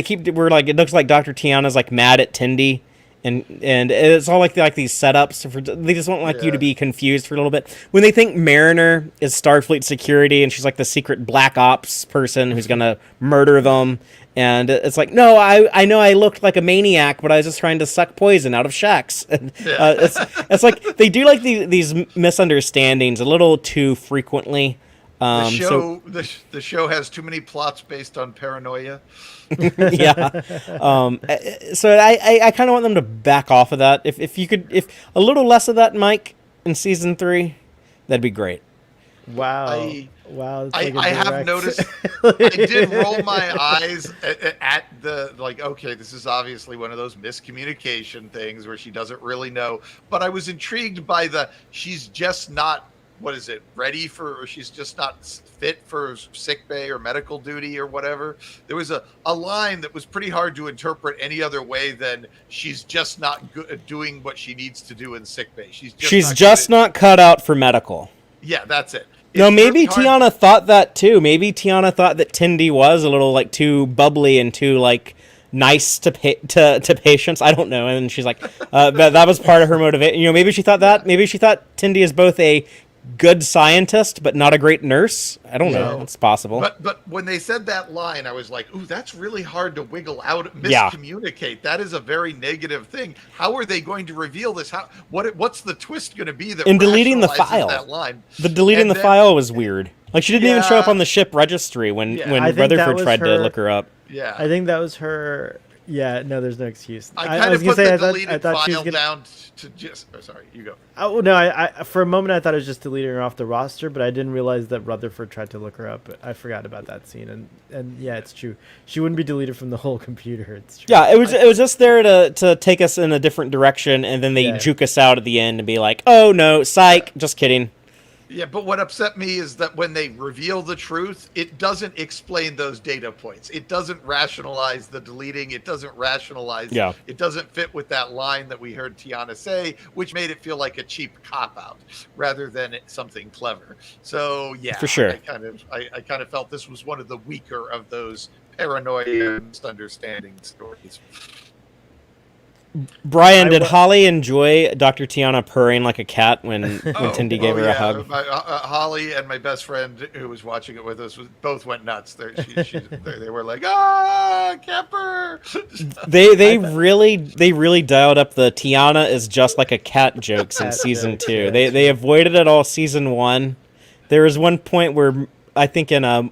like, it looks like Dr. Tiana's like mad at Tindy, and it's all like these setups they just want like you to be confused for a little bit when they think Mariner is Starfleet security and she's like the secret black ops person who's going to murder them. And it's like, no, I know I looked like a maniac, but I was just trying to suck poison out of Shax. And, it's like they do like these misunderstandings a little too frequently. The show has too many plots based on paranoia. Yeah. So I kind of want them to back off of that. If a little less of that, Mike, in season 3, that'd be great. Wow. I have noticed. I did roll my eyes at the like. Okay, this is obviously one of those miscommunication things where she doesn't really know. But I was intrigued by she's just not. What is it? Ready for? Or she's just not fit for sick bay or medical duty or whatever. There was a line that was pretty hard to interpret any other way than she's just not doing what she needs to do in sick bay. She's just not cut out for medical. Yeah, that's it. No, maybe Tiana thought that too. Maybe Tiana thought that Tindy was a little like too bubbly and too like nice to patients. I don't know. And she's like, that was part of her motivation. You know, maybe she thought that. Maybe she thought Tindy is both a good scientist but not a great nurse. I don't know. It's possible. But when they said that line, I was like, ooh, that's really hard to wiggle out, miscommunicate. That is a very negative thing. How are they going to reveal this? What's the twist going to be that in deleting the file? That line? Deleting the file was weird. Like, she didn't even show up on the ship registry when Rutherford tried to look her up. Yeah, I think that was her. Yeah, no, there's no excuse. I kind of put the deleted file down to just. Oh, sorry, you go. Oh no, I for a moment I thought it was just deleting her off the roster, but I didn't realize that Rutherford tried to look her up. I forgot about that scene, and yeah, it's true. She wouldn't be deleted from the whole computer. It's true. Yeah, it was just there to take us in a different direction, and then they juke us out at the end and be like, "Oh no, psych, just kidding." Yeah, but what upset me is that when they reveal the truth, it doesn't explain those data points. It doesn't rationalize the deleting. It doesn't rationalize. Yeah. It doesn't fit with that line that we heard Tiana say, which made it feel like a cheap cop-out rather than something clever. So, yeah. For sure. I kind of felt this was one of the weaker of those paranoia and misunderstanding stories. Brian, did Holly enjoy Dr. Tiana purring like a cat when Tindy gave her a hug? Holly and my best friend who was watching it with us both went nuts. They were like, cat purr. They really dialed up the Tiana is just like a cat jokes in season 2. They avoided it all season 1. There was one point where I think in a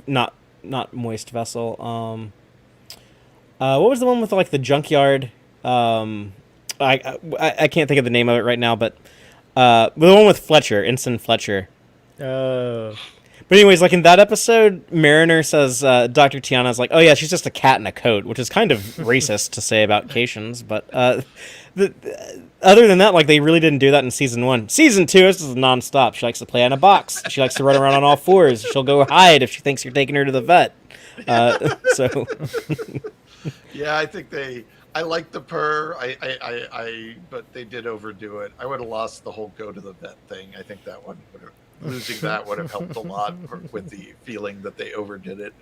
not moist vessel. What was the one with like the junkyard? I can't think of the name of it right now, but the one with Fletcher, Ensign Fletcher. Oh. But anyways, like in that episode, Mariner says Dr. Tiana's like, oh yeah, she's just a cat in a coat, which is kind of racist to say about Caitians. But other than that, like they really didn't do that in season 1. Season 2, this is nonstop. She likes to play on a box. She likes to run around on all fours. She'll go hide if she thinks you're taking her to the vet. So. Yeah, I think I like the purr. But they did overdo it. I would have lost the whole go to the vet thing. I think that one losing that would have helped a lot with the feeling that they overdid it.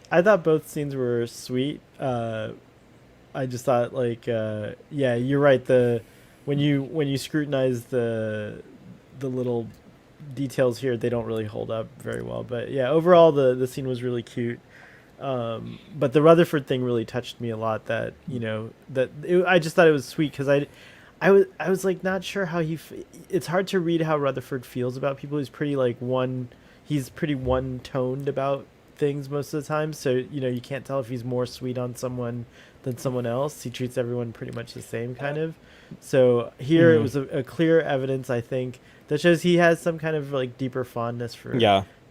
I thought both scenes were sweet. I just thought yeah, you're right. When you scrutinize the little details here, they don't really hold up very well. But yeah, overall the scene was really cute. But the Rutherford thing really touched me a lot. That I just thought it was sweet because I was like not sure how it's hard to read how Rutherford feels about people. He's pretty pretty one-toned about things most of the time. So you can't tell if he's more sweet on someone than someone else. He treats everyone pretty much the same kind of. So here it was a clear evidence, I think, that shows he has some kind of like deeper fondness for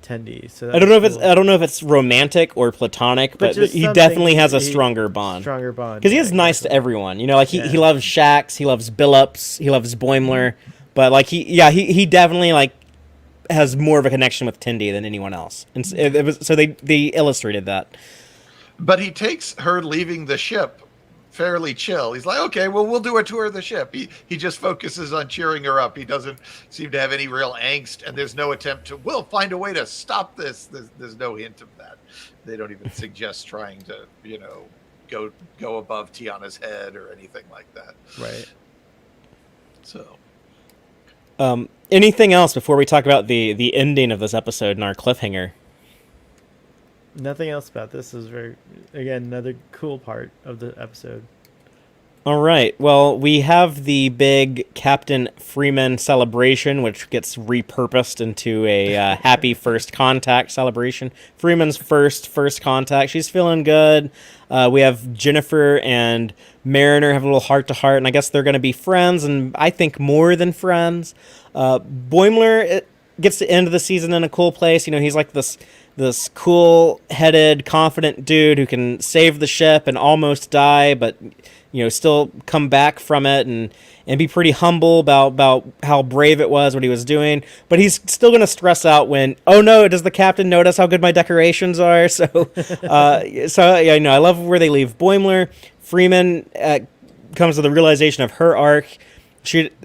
Tendi. So I don't know if it's romantic or platonic, but he definitely has a stronger bond. Because he is nice to everyone. He loves Shax, he loves Billups, he loves Boimler, but like he definitely like has more of a connection with Tendi than anyone else. And so they illustrated that. But he takes her leaving the ship fairly chill. He's like, okay, well, we'll do a tour of the ship. He just focuses on cheering her up. He doesn't seem to have any real angst, and there's no attempt to, we'll find a way to stop this. There's no hint of that. They don't even suggest trying to, go above Tiana's head or anything like that. Right. So. Anything else before we talk about the ending of this episode and our cliffhanger? Nothing else about this. Is another cool part of the episode. All right. Well, we have the big Captain Freeman celebration, which gets repurposed into a happy first contact celebration. Freeman's first contact. She's feeling good. We have Jennifer and Mariner have a little heart-to-heart, and I guess they're going to be friends, and I think more than friends. Boimler gets to end the season in a cool place. He's like this cool-headed, confident dude who can save the ship and almost die, but still come back from it and be pretty humble about how brave it was, what he was doing. But he's still going to stress out when, oh no, does the captain notice how good my decorations are? So, I love where they leave Boimler. Freeman comes to the realization of her arc.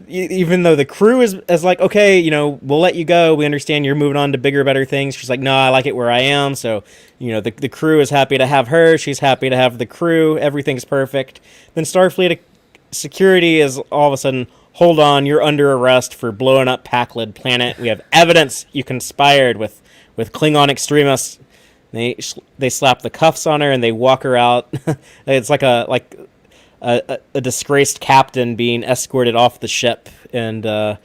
even though the crew is like, okay, we'll let you go. We understand you're moving on to bigger, better things. She's like, no, I like it where I am. So, the crew is happy to have her. She's happy to have the crew. Everything's perfect. Then Starfleet security is all of a sudden, hold on, you're under arrest for blowing up Pakled planet. We have evidence you conspired with Klingon extremists. They slap the cuffs on her and they walk her out. It's like a disgraced captain being escorted off the ship, and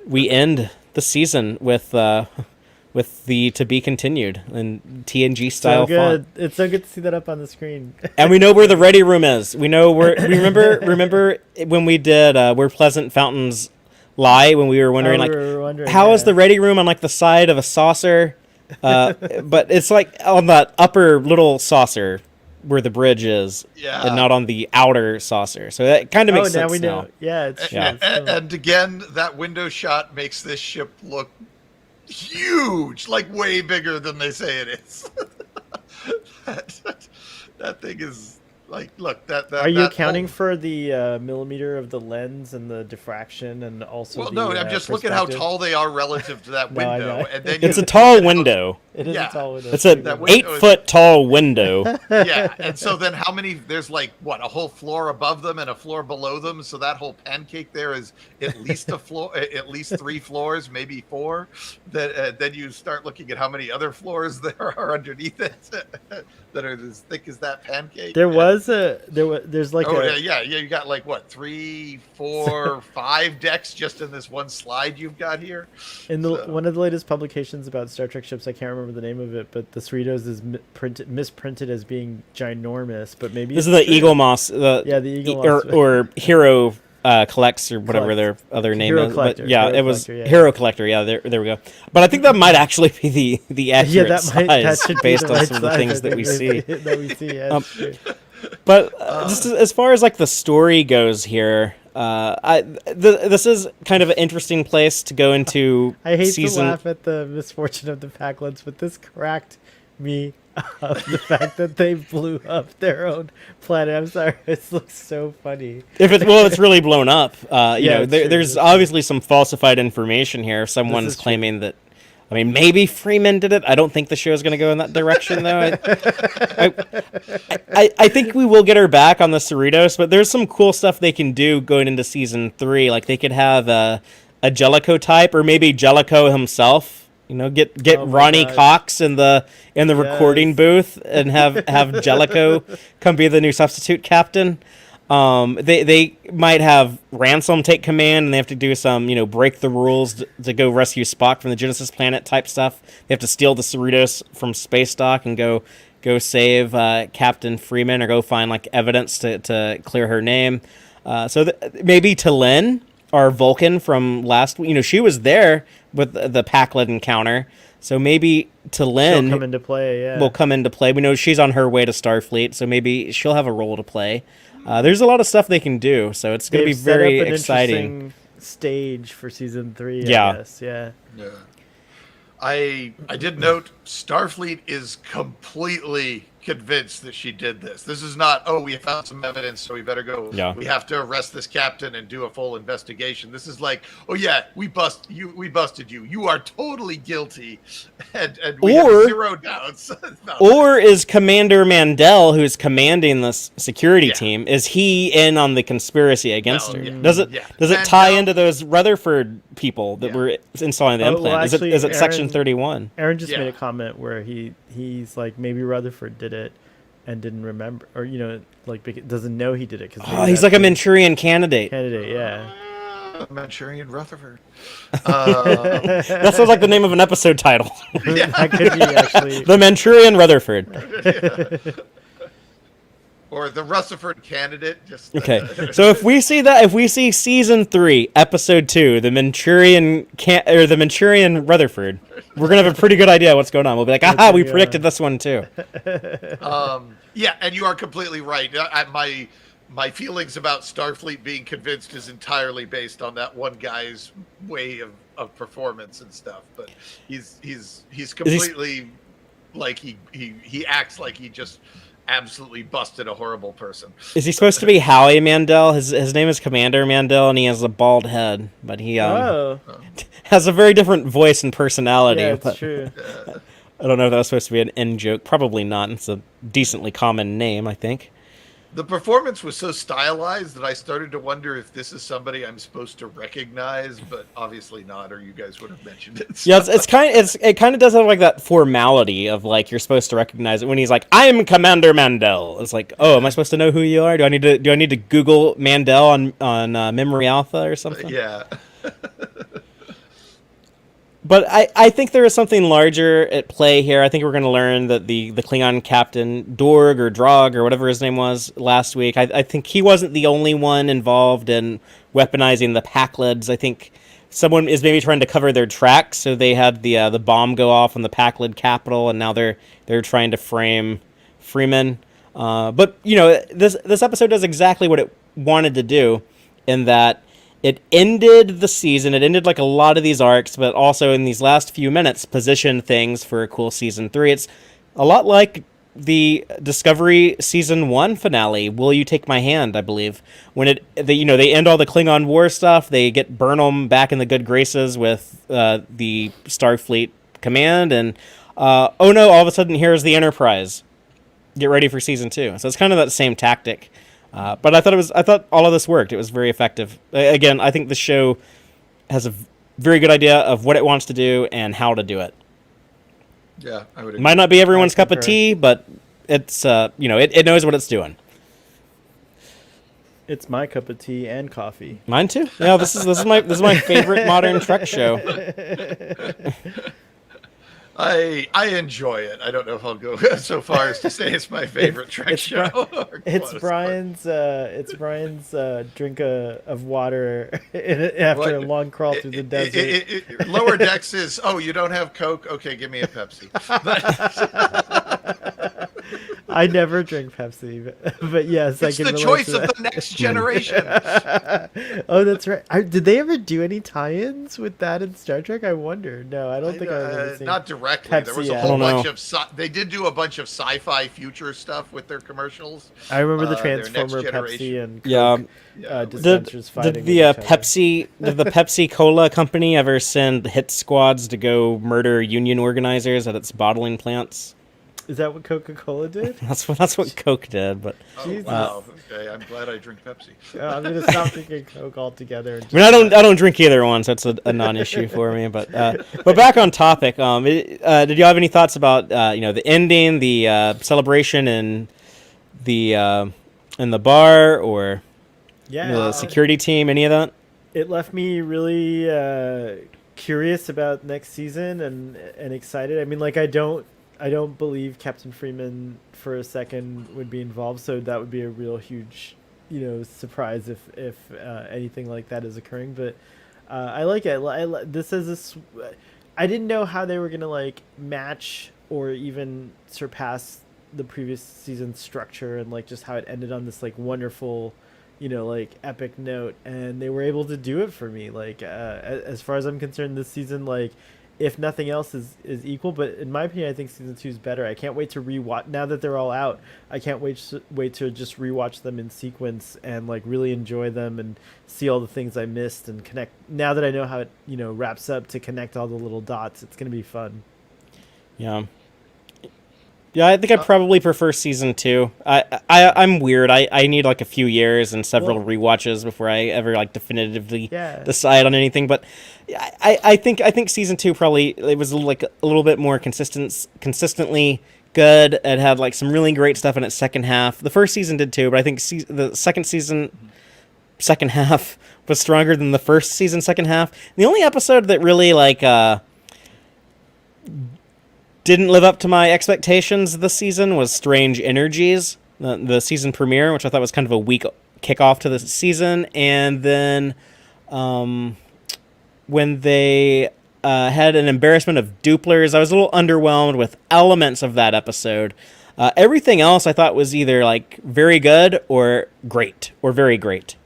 we end the season with the to be continued in TNG style font. It's so good to see that up on the screen. And we know where the ready room is. We know where. We remember when we did where pleasant fountains lie, when we were wondering how is the ready room on like the side of a saucer, but it's like on that upper little saucer where the bridge is, and not on the outer saucer. So that kind of makes sense now. We know. Yeah, it's true. And again, that window shot makes this ship look huge, like way bigger than they say it is. that thing is like, look, that. Are you accounting for the millimeter of the lens and the diffraction and also? Well, no, I'm just looking how tall they are relative to that window, and then it's a tall window. It is a tall window. It's an 8-foot tall window. Yeah, and so then how many? There's like a whole floor above them and a floor below them. So that whole pancake there is at least a floor, at least 3 floors, maybe 4. Then you start looking at how many other floors there are underneath it that are as thick as that pancake. There's like you got like what 3, 4, 5 decks just in this one slide you've got here. In one of the latest publications about Star Trek ships, I can't remember the name of it, but the Cerritos is misprinted as being ginormous, but maybe this is the Eagle Moss. The Eagle Moss or Hero Collects or whatever their other name is. But it was Hero Collector. Yeah, there we go. But I think that might actually be the accurate size based on some of the things that we see. But just as far as like the story goes here, this is kind of an interesting place to go into. I hate to laugh at the misfortune of the Pakleds, but this cracked me up. The fact that they blew up their own planet. I'm sorry, it looks so funny. It's really blown up. There's obviously some falsified information here. Someone's claiming that. I mean, maybe Freeman did it. I don't think the show is going to go in that direction, though. I think we will get her back on the Cerritos, but there's some cool stuff they can do going into season 3. Like they could have a Jellicoe type, or maybe Jellicoe himself. Get Ronnie Cox in the recording booth and have Jellicoe come be the new substitute captain. They might have Ransom take command, and they have to do some, break the rules to go rescue Spock from the Genesis planet type stuff. They have to steal the Cerritos from space dock and go save Captain Freeman, or go find like evidence to clear her name. Maybe T'Lyn, our Vulcan from last week. She was there with the Pakled encounter. So maybe T'Lyn will come into play. We know she's on her way to Starfleet, so maybe she'll have a role to play. There's a lot of stuff they can do, so it's going to be very exciting. Stage for season 3, I guess. Yeah. I did note Starfleet is completely convinced that she did this. This is not, we found some evidence, so we better go. Yeah. We have to arrest this captain and do a full investigation. This is like, we busted you. You are totally guilty, and we have 0 doubts. Or is Commander Mandel, who's commanding this security team, is he in on the conspiracy against her? Yeah. Does it tie into those Rutherford people that were installing the implant? Well, is it Section 31? Aaron just made a comment where he's like, maybe Rutherford did it and didn't remember, or doesn't know he did it because he's like a Manchurian candidate. Manchurian Rutherford. That sounds like the name of an episode title. That could be actually the Manchurian Rutherford. Or the Rutherford candidate. Okay, so if we see season 3, episode 2, the Manchurian Rutherford, we're gonna have a pretty good idea what's going on. We'll be like, we predicted this one too. And you are completely right. My feelings about Starfleet being convinced is entirely based on that one guy's way of performance and stuff. But he's completely like he acts like he just absolutely busted a horrible person. Is he supposed to be Howie Mandel? His name is Commander Mandel, and he has a bald head, but he Oh, has a very different voice and personality. yeah, it's but true. I don't know if that was supposed to be an in joke. Probably not. It's a decently common name, I think. The performance was so stylized that I started to wonder if this is somebody I'm supposed to recognize, but obviously not, or you guys would have mentioned it. So. Yeah, it kind of does have like that formality of like you're supposed to recognize it when he's like, "I'm Commander Mandel." It's like, oh, am I supposed to know who you are? Do I need to Google Mandel on Memory Alpha or something? Yeah. But I think there is something larger at play here. I think we're going to learn that the Klingon captain, Dorg or Drog or whatever his name was last week, I think he wasn't the only one involved in weaponizing the Packlids. I think someone is maybe trying to cover their tracks, so they had the bomb go off on the Packlid capital, and now they're trying to frame Freeman. But, you know, this episode does exactly what it wanted to do in that it ended the season. It ended like a lot of these arcs, but also in these last few minutes positioned things for a cool season 3. It's a lot like the Discovery season 1 finale, Will You Take My Hand, I believe. When they end all the Klingon War stuff, they get Burnham back in the good graces with the Starfleet command, and oh no, all of a sudden here's the Enterprise. Get ready for season 2. So it's kind of that same tactic. But I thought all of this worked. It was very effective. Again, I think the show has a very good idea of what it wants to do and how to do it. Yeah, I would agree. Might not be everyone's cup of tea, but it's it knows what it's doing. It's my cup of tea and coffee. Mine too. Yeah, this is my favorite modern Trek show. I enjoy it. I don't know if I'll go so far as to say it's my favorite Trek show. It's Brian's drink of water after a long crawl through the desert. Lower Decks is, oh, you don't have Coke? Okay, give me a Pepsi. I never drink Pepsi, but yes, it's I can the relate choice to of that. the next generation. Oh, that's right. Did they ever do any tie-ins with that in Star Trek? I wonder. No, I don't think I remember seeing not directly. Pepsi There was a ad. whole bunch of they did do a bunch of sci-fi future stuff with their commercials. I remember the their Next Transformer Generation. Pepsi and Yeah. Coke dispensers fighting Did with the each other. did the Pepsi Cola company ever send hit squads to go murder union organizers at its bottling plants? Is that what Coca-Cola did? That's what Coke did, but Oh, Jesus. wow. Okay, I'm glad I drink Pepsi. I'm gonna stop drinking Coke altogether. And I mean, I don't drink either one, so it's a non-issue for me. But back on topic. Did you have any thoughts about the ending, the celebration, and the bar, or the security team? Any of that? It left me really curious about next season and excited. I mean, like I don't believe Captain Freeman for a second would be involved, so that would be a real huge, surprise if anything like that is occurring. But I like it. I didn't know how they were gonna like match or even surpass the previous season's structure and like just how it ended on this like wonderful, like epic note, and they were able to do it for me. Like as far as I'm concerned, this season, like, if nothing else is equal, but in my opinion, I think season 2 is better. I can't wait to rewatch now that they're all out. I can't wait to just rewatch them in sequence and like really enjoy them and see all the things I missed and connect. Now that I know how it wraps up, to connect all the little dots, it's gonna be fun. Yeah. Yeah, I think I probably prefer season 2. I'm weird. I need like a few years and several rewatches before I ever like definitively decide on anything. But I think season 2 probably it was like a little bit more consistently good. It had like some really great stuff in its second half. The first season did too, but I think the second season second half was stronger than the first season second half. The only episode that really like didn't live up to my expectations this season was Strange Energies, the season premiere, which I thought was kind of a weak kickoff to the season. And then when they had an embarrassment of duplers, I was a little underwhelmed with elements of that episode. Everything else I thought was either like very good or great or very great.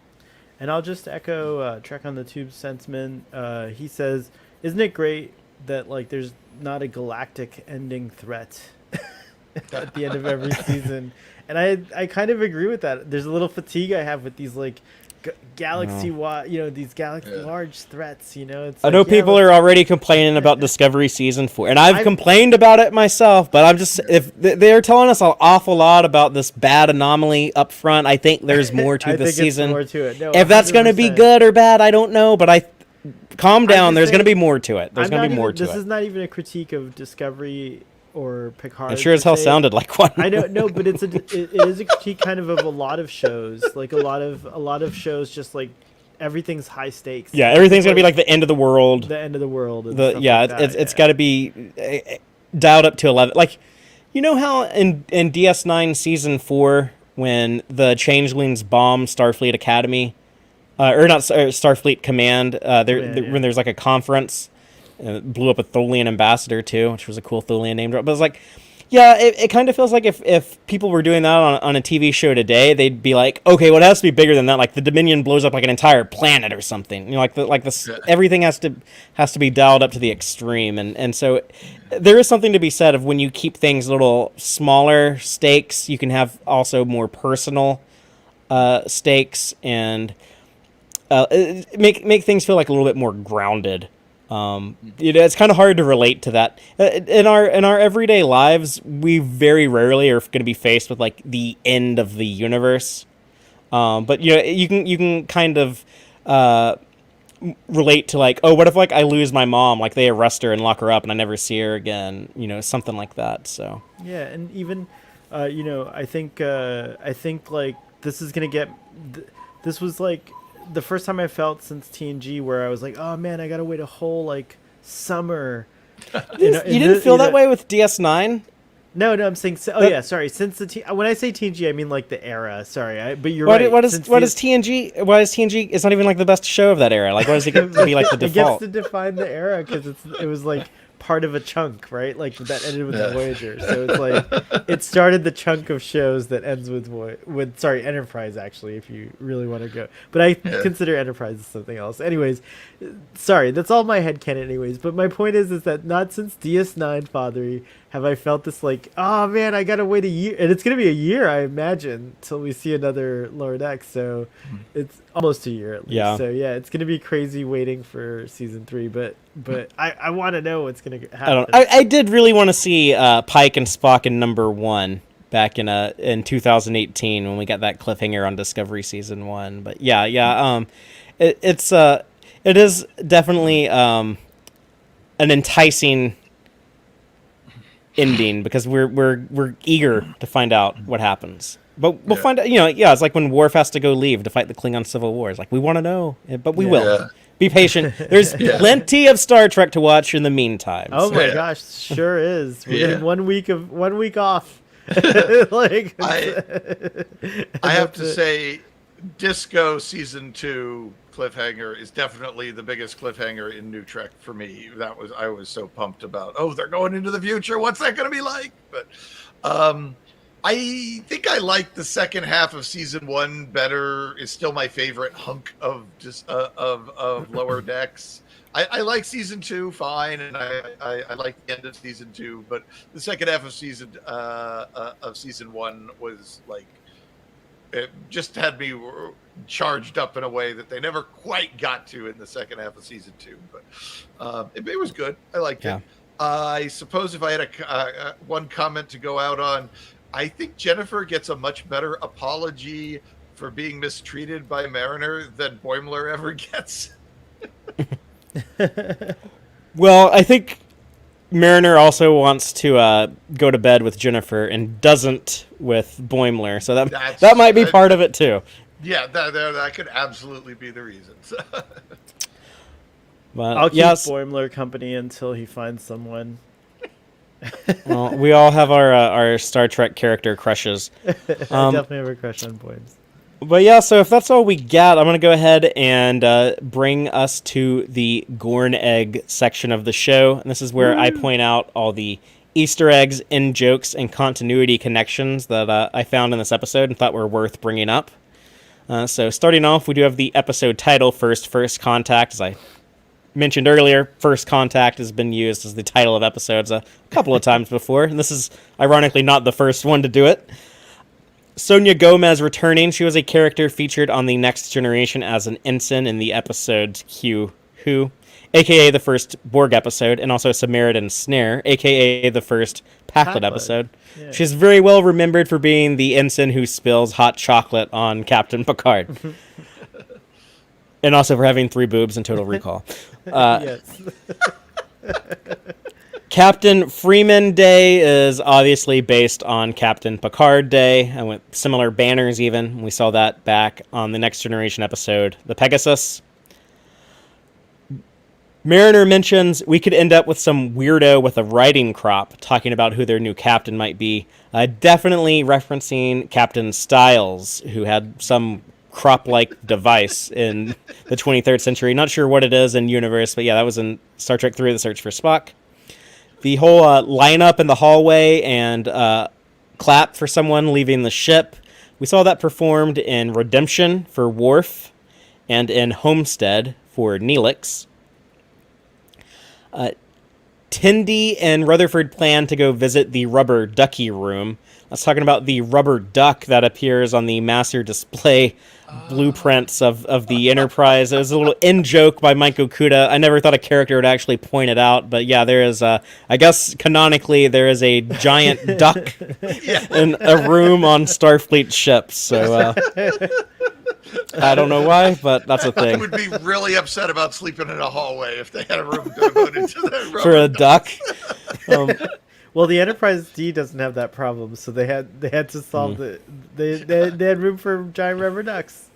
And I'll just echo Trek on the Tube sentiment. He says, "Isn't it great that like there's not a galactic ending threat?" at the end of every season. And I kind of agree with that. There's a little fatigue I have with these like galaxy wide, these galaxy large threats. It's I like, know people are already complaining about Discovery Season 4, and I've complained about it myself, but I'm just, if they're telling us an awful lot about this bad anomaly up front, I think there's more to the season. More to it. No, if that's going to be good or bad, I don't know, but calm down, there's going to be more to it. There's going to be more to it. This is not even a critique of Discovery or Picard. It sure as hell sounded like one. I don't know, but it is a critique kind of a lot of shows. Like a lot of shows, just like everything's high stakes. Yeah, everything's gonna be like the end of the world. The end of the world. It's got to be dialed up to 11. Like, how in DS9 Season 4 when the Changelings bomb Starfleet Academy, or not Starfleet Command, when there's like a conference. Blew up a Tholian ambassador too, which was a cool Tholian name drop. But it's like, it kind of feels like if people were doing that on a TV show today, they'd be like, okay, well, it has to be bigger than that. Like the Dominion blows up like an entire planet or something. Everything has to be dialed up to the extreme. And so there is something to be said of when you keep things a little smaller stakes, you can have also more personal stakes and make things feel like a little bit more grounded. It's kind of hard to relate to that in our everyday lives. We very rarely are going to be faced with like the end of the universe, but you can kind of relate to like, oh, what if like I lose my mom, like they arrest her and lock her up and I never see her again, something like that. So yeah, and even I think like this is gonna get this was like the first time I felt since TNG where I was like, oh man, I gotta wait a whole like summer. You didn't feel that way with DS9? No, I'm saying. Sorry. Since when I say TNG, I mean like the era. Sorry, but you're right. What is TNG? Why is TNG? It's not even like the best show of that era. Like, why does it get to be like the default? It gets to define the era because it was like part of a chunk, right? Like that ended with the Voyager, so it's like it started the chunk of shows that ends with Enterprise. Actually, if you really want to go, but I consider Enterprise something else. Anyways, sorry, that's all my headcanon. Anyways, but my point is that not since DS9 Fathery have I felt this like, oh man, I gotta wait a year, and it's gonna be a year, I imagine, till we see another Lower Decks. So it's almost a year at least. Yeah. So yeah, it's gonna be crazy waiting for season 3, but I want to know what's gonna happen. I don't. I did really want to see Pike and Spock in number 1 back in 2018 when we got that cliffhanger on Discovery season 1. But it is definitely an enticing ending because we're eager to find out what happens. But we'll find out. It's like when Worf has to go leave to fight the Klingon Civil War. It's like we want to know, but we will. Be patient. There's plenty of Star Trek to watch in the meantime. Oh my gosh, sure is. We're getting 1 week off. Like I have to say, Disco season 2 cliffhanger is definitely the biggest cliffhanger in New Trek for me. I was so pumped about. Oh, they're going into the future. What's that going to be like? But I think I like the second half of season 1 better. Is still my favorite hunk of just of Lower Decks. I like season 2 fine, and I like the end of season 2, but the second half of season 1 was like, it just had me charged up in a way that they never quite got to in the second half of season 2. But it was good. I liked it. I suppose if I had one comment to go out on, I think Jennifer gets a much better apology for being mistreated by Mariner than Boimler ever gets. Well, I think Mariner also wants to go to bed with Jennifer and doesn't with Boimler, so that might be part of it too. Yeah, that could absolutely be the reason. But I'll keep Boimler company until he finds someone. Well, we all have our Star Trek character crushes. I definitely have a crush on Boims. But yeah, so if that's all we got, I'm going to go ahead and bring us to the Gorn Egg section of the show. And this is where I point out all the Easter eggs, in jokes, and continuity connections that I found in this episode and thought were worth bringing up. So starting off, we do have the episode title, First Contact, as I mentioned earlier, First Contact has been used as the title of episodes a couple of times before, and this is ironically not the first one to do it. Sonia Gomez returning. She was a character featured on The Next Generation as an ensign in the episode Q Who, a.k.a. the first Borg episode, and also Samaritan Snare, a.k.a. the first Packlet episode. Yeah. She's very well remembered for being the ensign who spills hot chocolate on Captain Picard. And also for having 3 boobs in Total Recall. Yes. Captain Freeman Day is obviously based on Captain Picard Day, and with similar banners even. We saw that back on the Next Generation episode, The Pegasus. Mariner mentions we could end up with some weirdo with a riding crop talking about who their new captain might be. Definitely referencing Captain Styles, who had some crop-like device in the 23rd century. Not sure what it is in universe, but yeah, that was in Star Trek III, The Search for Spock. The whole lineup in the hallway and clap for someone leaving the ship. We saw that performed in Redemption for Worf and in Homestead for Neelix. Tindy and Rutherford plan to go visit the rubber ducky room. That's talking about the rubber duck that appears on the master display blueprints of the Enterprise. It was a little in-joke by Mike Okuda. I never thought a character would actually point it out, but yeah, there is I guess canonically there is a giant duck in a room on Starfleet ships. So I don't know why, but that's a I thing. would be really upset about sleeping in a hallway if they had a room devoted to that rubber For a duck. Well, the Enterprise D doesn't have that problem, so they had to solve they had room for giant rubber ducks.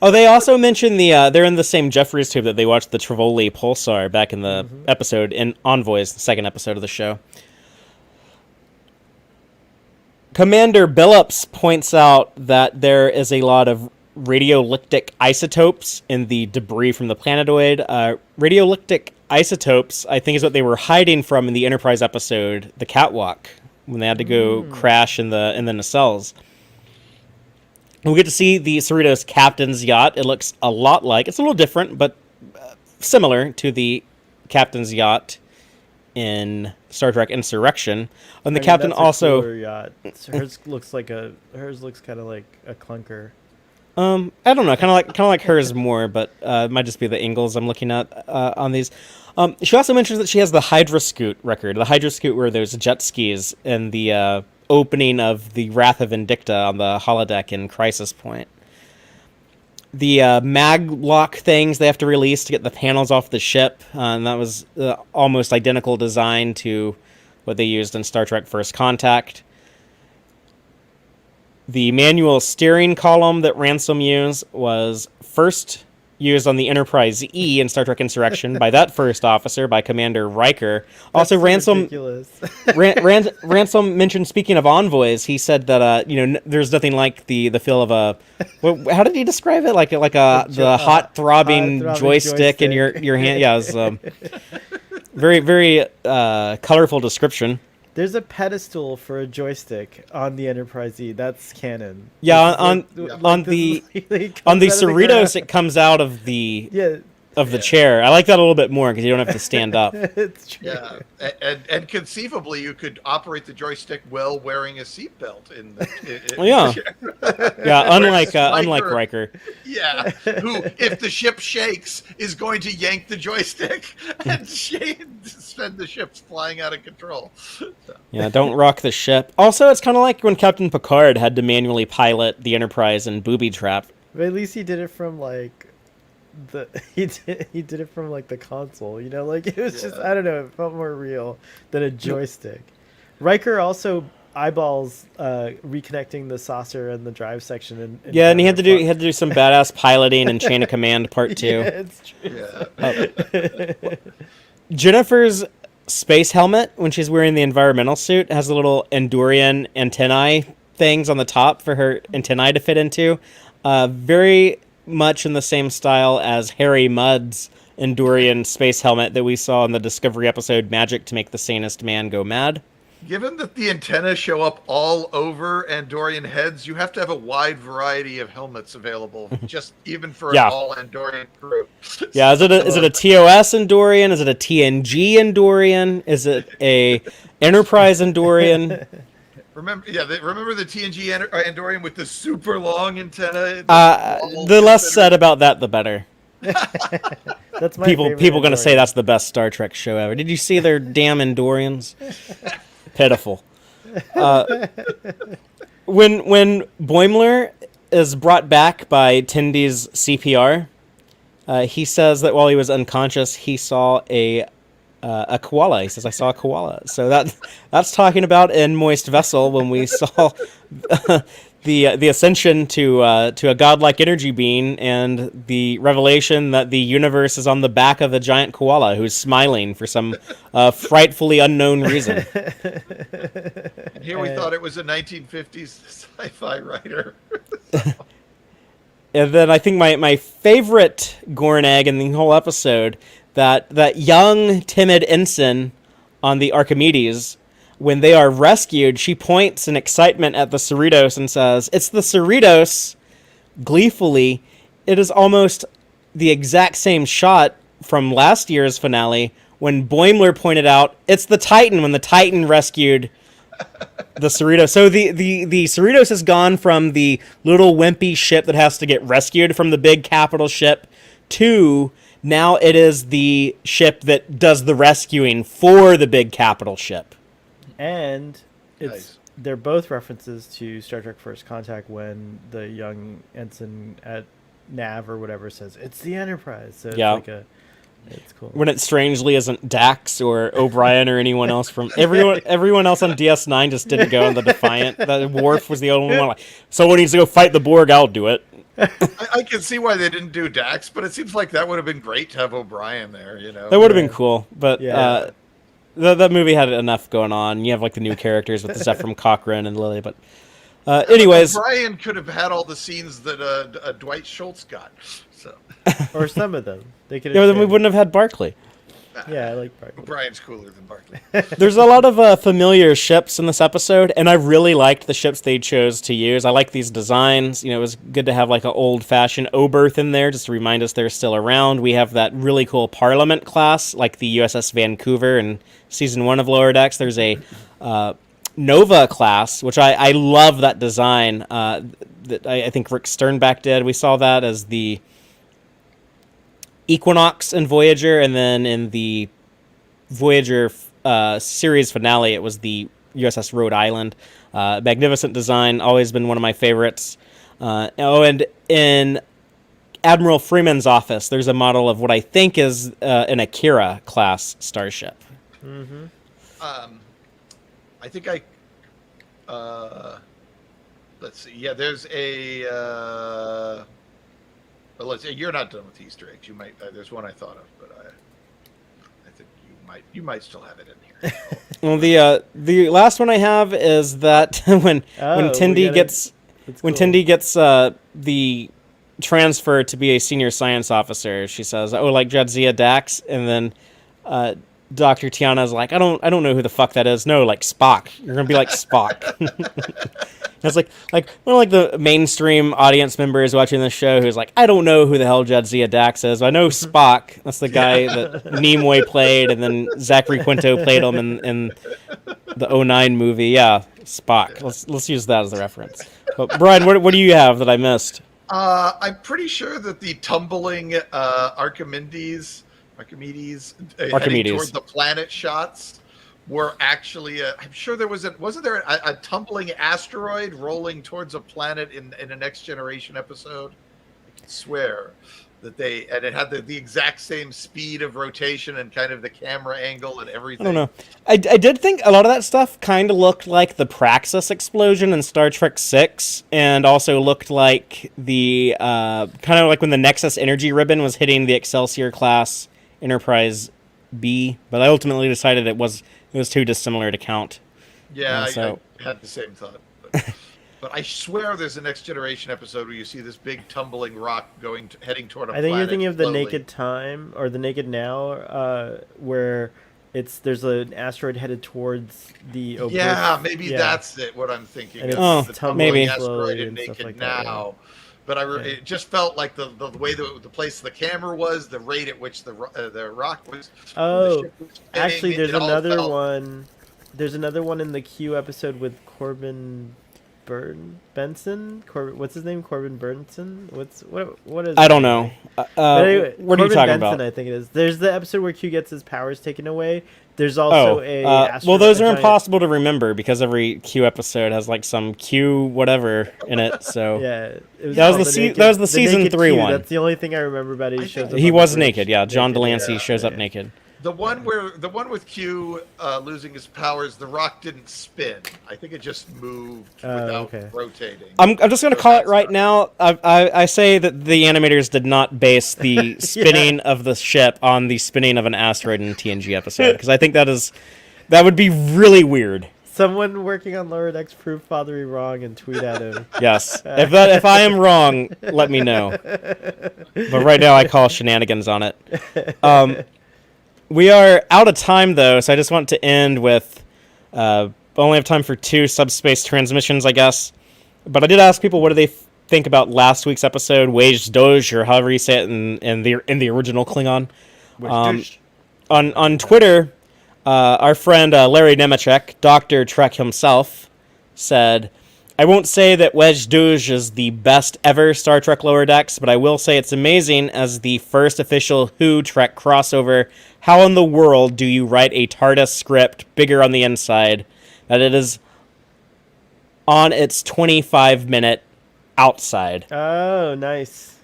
Oh, they also mentioned they're in the same Jeffries tube that they watched the Trivoli Pulsar back in the episode in Envoys, the second episode of the show. Commander Billups points out that there is a lot of radiolytic isotopes in the debris from the planetoid. Radiolytic isotopes, I think, is what they were hiding from in the Enterprise episode, The Catwalk, when they had to go crash in the nacelles. And we get to see the Cerritos captain's yacht. It looks a lot like, it's a little different, but similar to the captain's yacht in Star Trek Insurrection. And the captain that's a also cooler yacht. Hers looks kind of like a clunker. I don't know, kind of like hers more, but it might just be the angles I'm looking at on these. She also mentions that she has the Hydrascoot record. The Hydrascoot were those jet skis in the opening of the Wrath of Vindicta on the holodeck in Crisis Point. The mag lock things they have to release to get the panels off the ship, and that was almost identical design to what they used in Star Trek First Contact. The manual steering column that Ransom used was first used on the Enterprise E in Star Trek Insurrection by that first officer, by Commander Riker. Also, Ransom Ransom mentioned, speaking of envoys, he said that there's nothing like the feel of a. How did he describe it? Like the hot throbbing joystick in your hand. Yeah, it was very very colorful description. There's a pedestal for a joystick on the Enterprise E. That's canon. Yeah, on the Cerritos, it comes out of the chair. I like that a little bit more because you don't have to stand up. It's true. Yeah, and conceivably you could operate the joystick while wearing a seatbelt in the. Unlike Riker. Yeah, who, if the ship shakes, is going to yank the joystick and send the ship flying out of control. So. Yeah, don't rock the ship. Also, it's kind of like when Captain Picard had to manually pilot the Enterprise in Booby Trap. But at least he did it from he did it from the console, it was just, I don't know, it felt more real than a joystick. Riker also eyeballs reconnecting the saucer and the drive section and he had to do some badass piloting in Chain of Command Part 2. Yeah, it's true. Yeah. Jennifer's space helmet, when she's wearing the environmental suit, has the little Endurian antennae things on the top for her antennae to fit into. Very much in the same style as Harry Mudd's Endurian space helmet that we saw in the Discovery episode Magic to Make the Sanest Man Go Mad. Given that the antennae show up all over Andorian heads, you have to have a wide variety of helmets available, just even for an Yeah. all Andorian crew. Yeah, is it a TOS Endorian? Is it a TNG Endorian? Is it a Enterprise Endorian? Remember the TNG Andorian with the super long antenna? The less said about that, the better. That's my People favorite going to say Andorian. that's the best Star Trek show ever. Did you see their damn Endorians? Pitiful. When Boimler is brought back by Tindy's CPR, he says that while he was unconscious, he saw a koala. He says, "I saw a koala." So that's talking about in Moist Vessel when we saw the ascension to a godlike energy being and the revelation that the universe is on the back of a giant koala who's smiling for some frightfully unknown reason. And here we thought it was a 1950s sci-fi writer. And then I think my favorite Gorn egg in the whole episode, that young, timid ensign on the Archimedes, when they are rescued, she points in excitement at the Cerritos and says, "It's the Cerritos," gleefully. It is almost the exact same shot from last year's finale when Boimler pointed out, "It's the Titan," when the Titan rescued the Cerritos. So the Cerritos has gone from the little wimpy ship that has to get rescued from the big capital ship to now it is the ship that does the rescuing for the big capital ship. And Nice. they're both references to Star Trek First Contact when the young ensign at Nav or whatever says, "It's the Enterprise." So Yeah. it's cool. When it strangely isn't Dax or O'Brien or anyone else from everyone else on DS9 just didn't go on the Defiant. The Worf was the only one like, someone needs to go fight the Borg, I'll do it. I can see why they didn't do Dax, but it seems like that would have been great to have O'Brien there. That would have been cool, but Yeah. that movie had enough going on. You have like the new characters with the stuff from Cochrane and Lily, but anyways, O'Brien could have had all the scenes that Dwight Schultz got. So Or some of them. They could. yeah, then we wouldn't have had Barclay. Yeah, I like Barclay. O'Brien's cooler than Barclay. There's a lot of familiar ships in this episode, and I really liked the ships they chose to use. I like these designs. It was good to have like an old-fashioned Oberth in there just to remind us they're still around. We have that really cool Parliament class, like the USS Vancouver in Season 1 of Lower Decks. There's a Nova class, which I love that design that I think Rick Sternbach did. We saw that as the Equinox in Voyager, and then in the Voyager series finale, it was the USS Rhode Island. Magnificent design, always been one of my favorites. And in Admiral Freeman's office, there's a model of what I think is an Akira class starship. Mm-hmm. I think let's see. Yeah, there's a. But let's say you're not done with Easter eggs. You might. There's one I thought of, but I think you might still have it in here. Well, the last one I have is that when Tindy gets the transfer to be a senior science officer, she says, "Oh, like Jadzia Dax," and then Dr. Tiana's like, "I don't know who the fuck that is." No, like Spock. You're gonna be like Spock. It's like one of like the mainstream audience members watching this show who's like, "I don't know who the hell Jadzia Dax is. I know Spock. That's the guy that Nimoy played, and then Zachary Quinto played him in the '09 movie. Yeah, Spock. Let's use that as the reference." But Brian, what do you have that I missed? I'm pretty sure that the tumbling Archimedes heading toward the planet shots were actually I'm sure there wasn't there a tumbling asteroid rolling towards a planet in a Next Generation episode? I can swear that it had the exact same speed of rotation and kind of the camera angle and everything. I don't know. I did think a lot of that stuff kind of looked like the Praxis explosion in Star Trek VI, and also looked like the kind of like when the Nexus energy ribbon was hitting the Excelsior class Enterprise B, but I ultimately decided it was too dissimilar to count. Yeah, so I had the same thought. But I swear there's a Next Generation episode where you see this big tumbling rock heading toward a planet. I think you're thinking of the slowly. Naked Time or the Naked Now, where there's an asteroid headed towards the Yeah, maybe that's it. What I'm thinking. And of. it's The maybe. tumbling asteroid and and stuff Naked like that, Now. But it just felt like the way the place the camera was, the rate at which the rock was. Oh, the ship was spinning, actually, there's it all another felt- one. There's another one in the Q episode with Corbin Benson. What's his name? Corbin Burnson. What is? I don't know. But anyway, what are you Corbin talking Benson, about? I think it is. There's the episode where Q gets his powers taken away. There's also well, those are giant- impossible to remember because every Q episode has like some Q whatever in it. So Yeah, it was That was called that was the season Naked 3 Q. one. That's the only thing I remember about it. I think He on was the bridge. naked. Yeah, John Naked, Delancey yeah. shows up naked. The one with Q losing his powers, the rock didn't spin. I think it just moved without rotating. I'm just going to call it right now. I say that the animators did not base the spinning of the ship on the spinning of an asteroid in a TNG episode because I think that would be really weird. Someone working on Lower Decks prove Fathery wrong and tweet at him. Yes. If I am wrong, let me know. But right now I call shenanigans on it. We are out of time, though, so I just want to end with... only have time for 2 subspace transmissions, I guess. But I did ask people what do they think about last week's episode, Wage Doge, or however you say it in the original Klingon. On Twitter, our friend Larry Nemechek, Dr. Trek himself, said... I won't say that Wedge Douge is the best ever Star Trek Lower Decks, but I will say it's amazing as the first official Who Trek crossover. How in the world do you write a TARDIS script bigger on the inside that it is on its 25-minute outside? Oh, nice.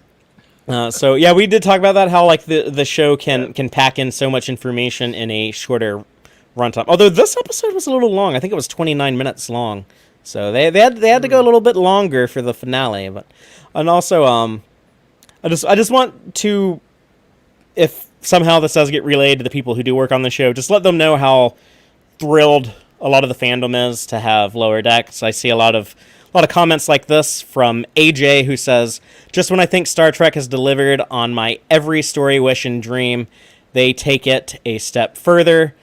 So yeah, we did talk about that. How like the show can pack in so much information in a shorter runtime. Although this episode was a little long. I think it was 29 minutes long. So they had to go a little bit longer for the finale, and also I just want to, if somehow this does get relayed to the people who do work on the show, just let them know how thrilled a lot of the fandom is to have Lower Decks. I see a lot of comments like this from AJ, who says, "Just when I think Star Trek has delivered on my every story, wish, and dream, they take it a step further,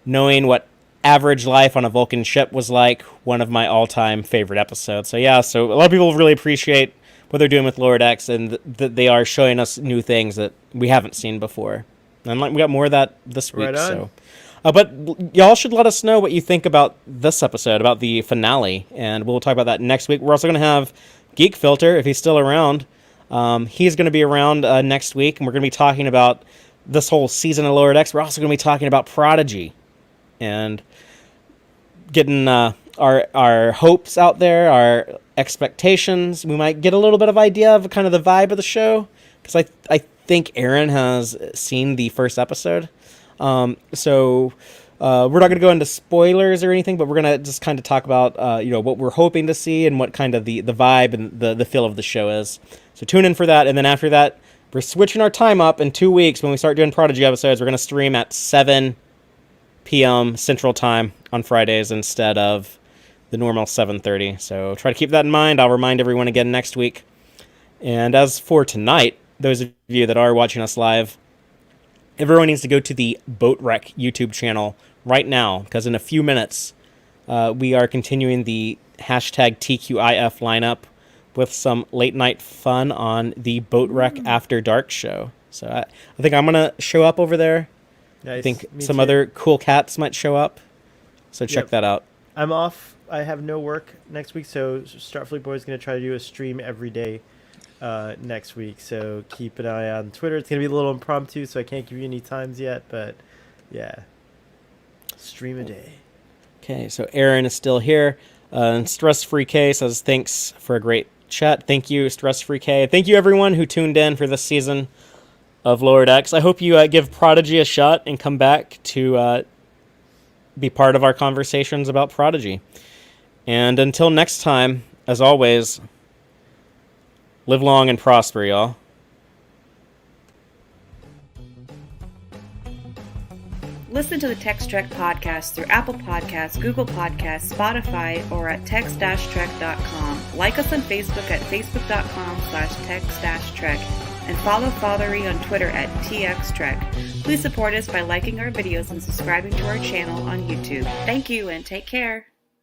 knowing what average life on a Vulcan ship was like, one of my all-time favorite episodes." So yeah, so a lot of people really appreciate what they're doing with Lower Decks, and that they are showing us new things that we haven't seen before. And we got more of that this week. Right on. So, but y'all should let us know what you think about this episode, about the finale, and we'll talk about that next week. We're also going to have Geek Filter, if he's still around. He's going to be around next week, and we're going to be talking about this whole season of Lower Decks. We're also going to be talking about Prodigy, and getting our hopes out there, our expectations. We might get a little bit of idea of kind of the vibe of the show, because I think Aaron has seen the first episode. So we're not going to go into spoilers or anything, but we're going to just kind of talk about what we're hoping to see and what kind of the vibe and the feel of the show is. So tune in for that, and then after that, we're switching our time up in 2 weeks when we start doing Prodigy episodes. We're going to stream at 7 p.m. Central Time on Fridays instead of the normal 7:30. So try to keep that in mind. I'll remind everyone again next week. And as for tonight, those of you that are watching us live, everyone needs to go to the Boat Wreck YouTube channel right now, because in a few minutes, we are continuing the hashtag TQIF lineup with some late night fun on the Boat Wreck After Dark show. So I think I'm going to show up over there. Nice. I think Me some too. other cool cats might show up. So check that out. I'm off. I have no work next week, so Starfleet Boy is going to try to do a stream every day next week. So keep an eye on Twitter. It's going to be a little impromptu, so I can't give you any times yet, but yeah, stream a day. Okay, so Aaron is still here. And Stress Free K says, thanks for a great chat. Thank you, Stress Free K. Thank you, everyone who tuned in for this season of Lower Decks. I hope you give Prodigy a shot and come back to be part of our conversations about Prodigy. And until next time, as always, live long and prosper, y'all. Listen to the Tex-Trek podcast through Apple Podcasts, Google Podcasts, Spotify, or at tex-trek.com. Like us on Facebook at facebook.com/tex-trek. and follow Fathery on Twitter at Tex-Trek. Please support us by liking our videos and subscribing to our channel on YouTube. Thank you and take care.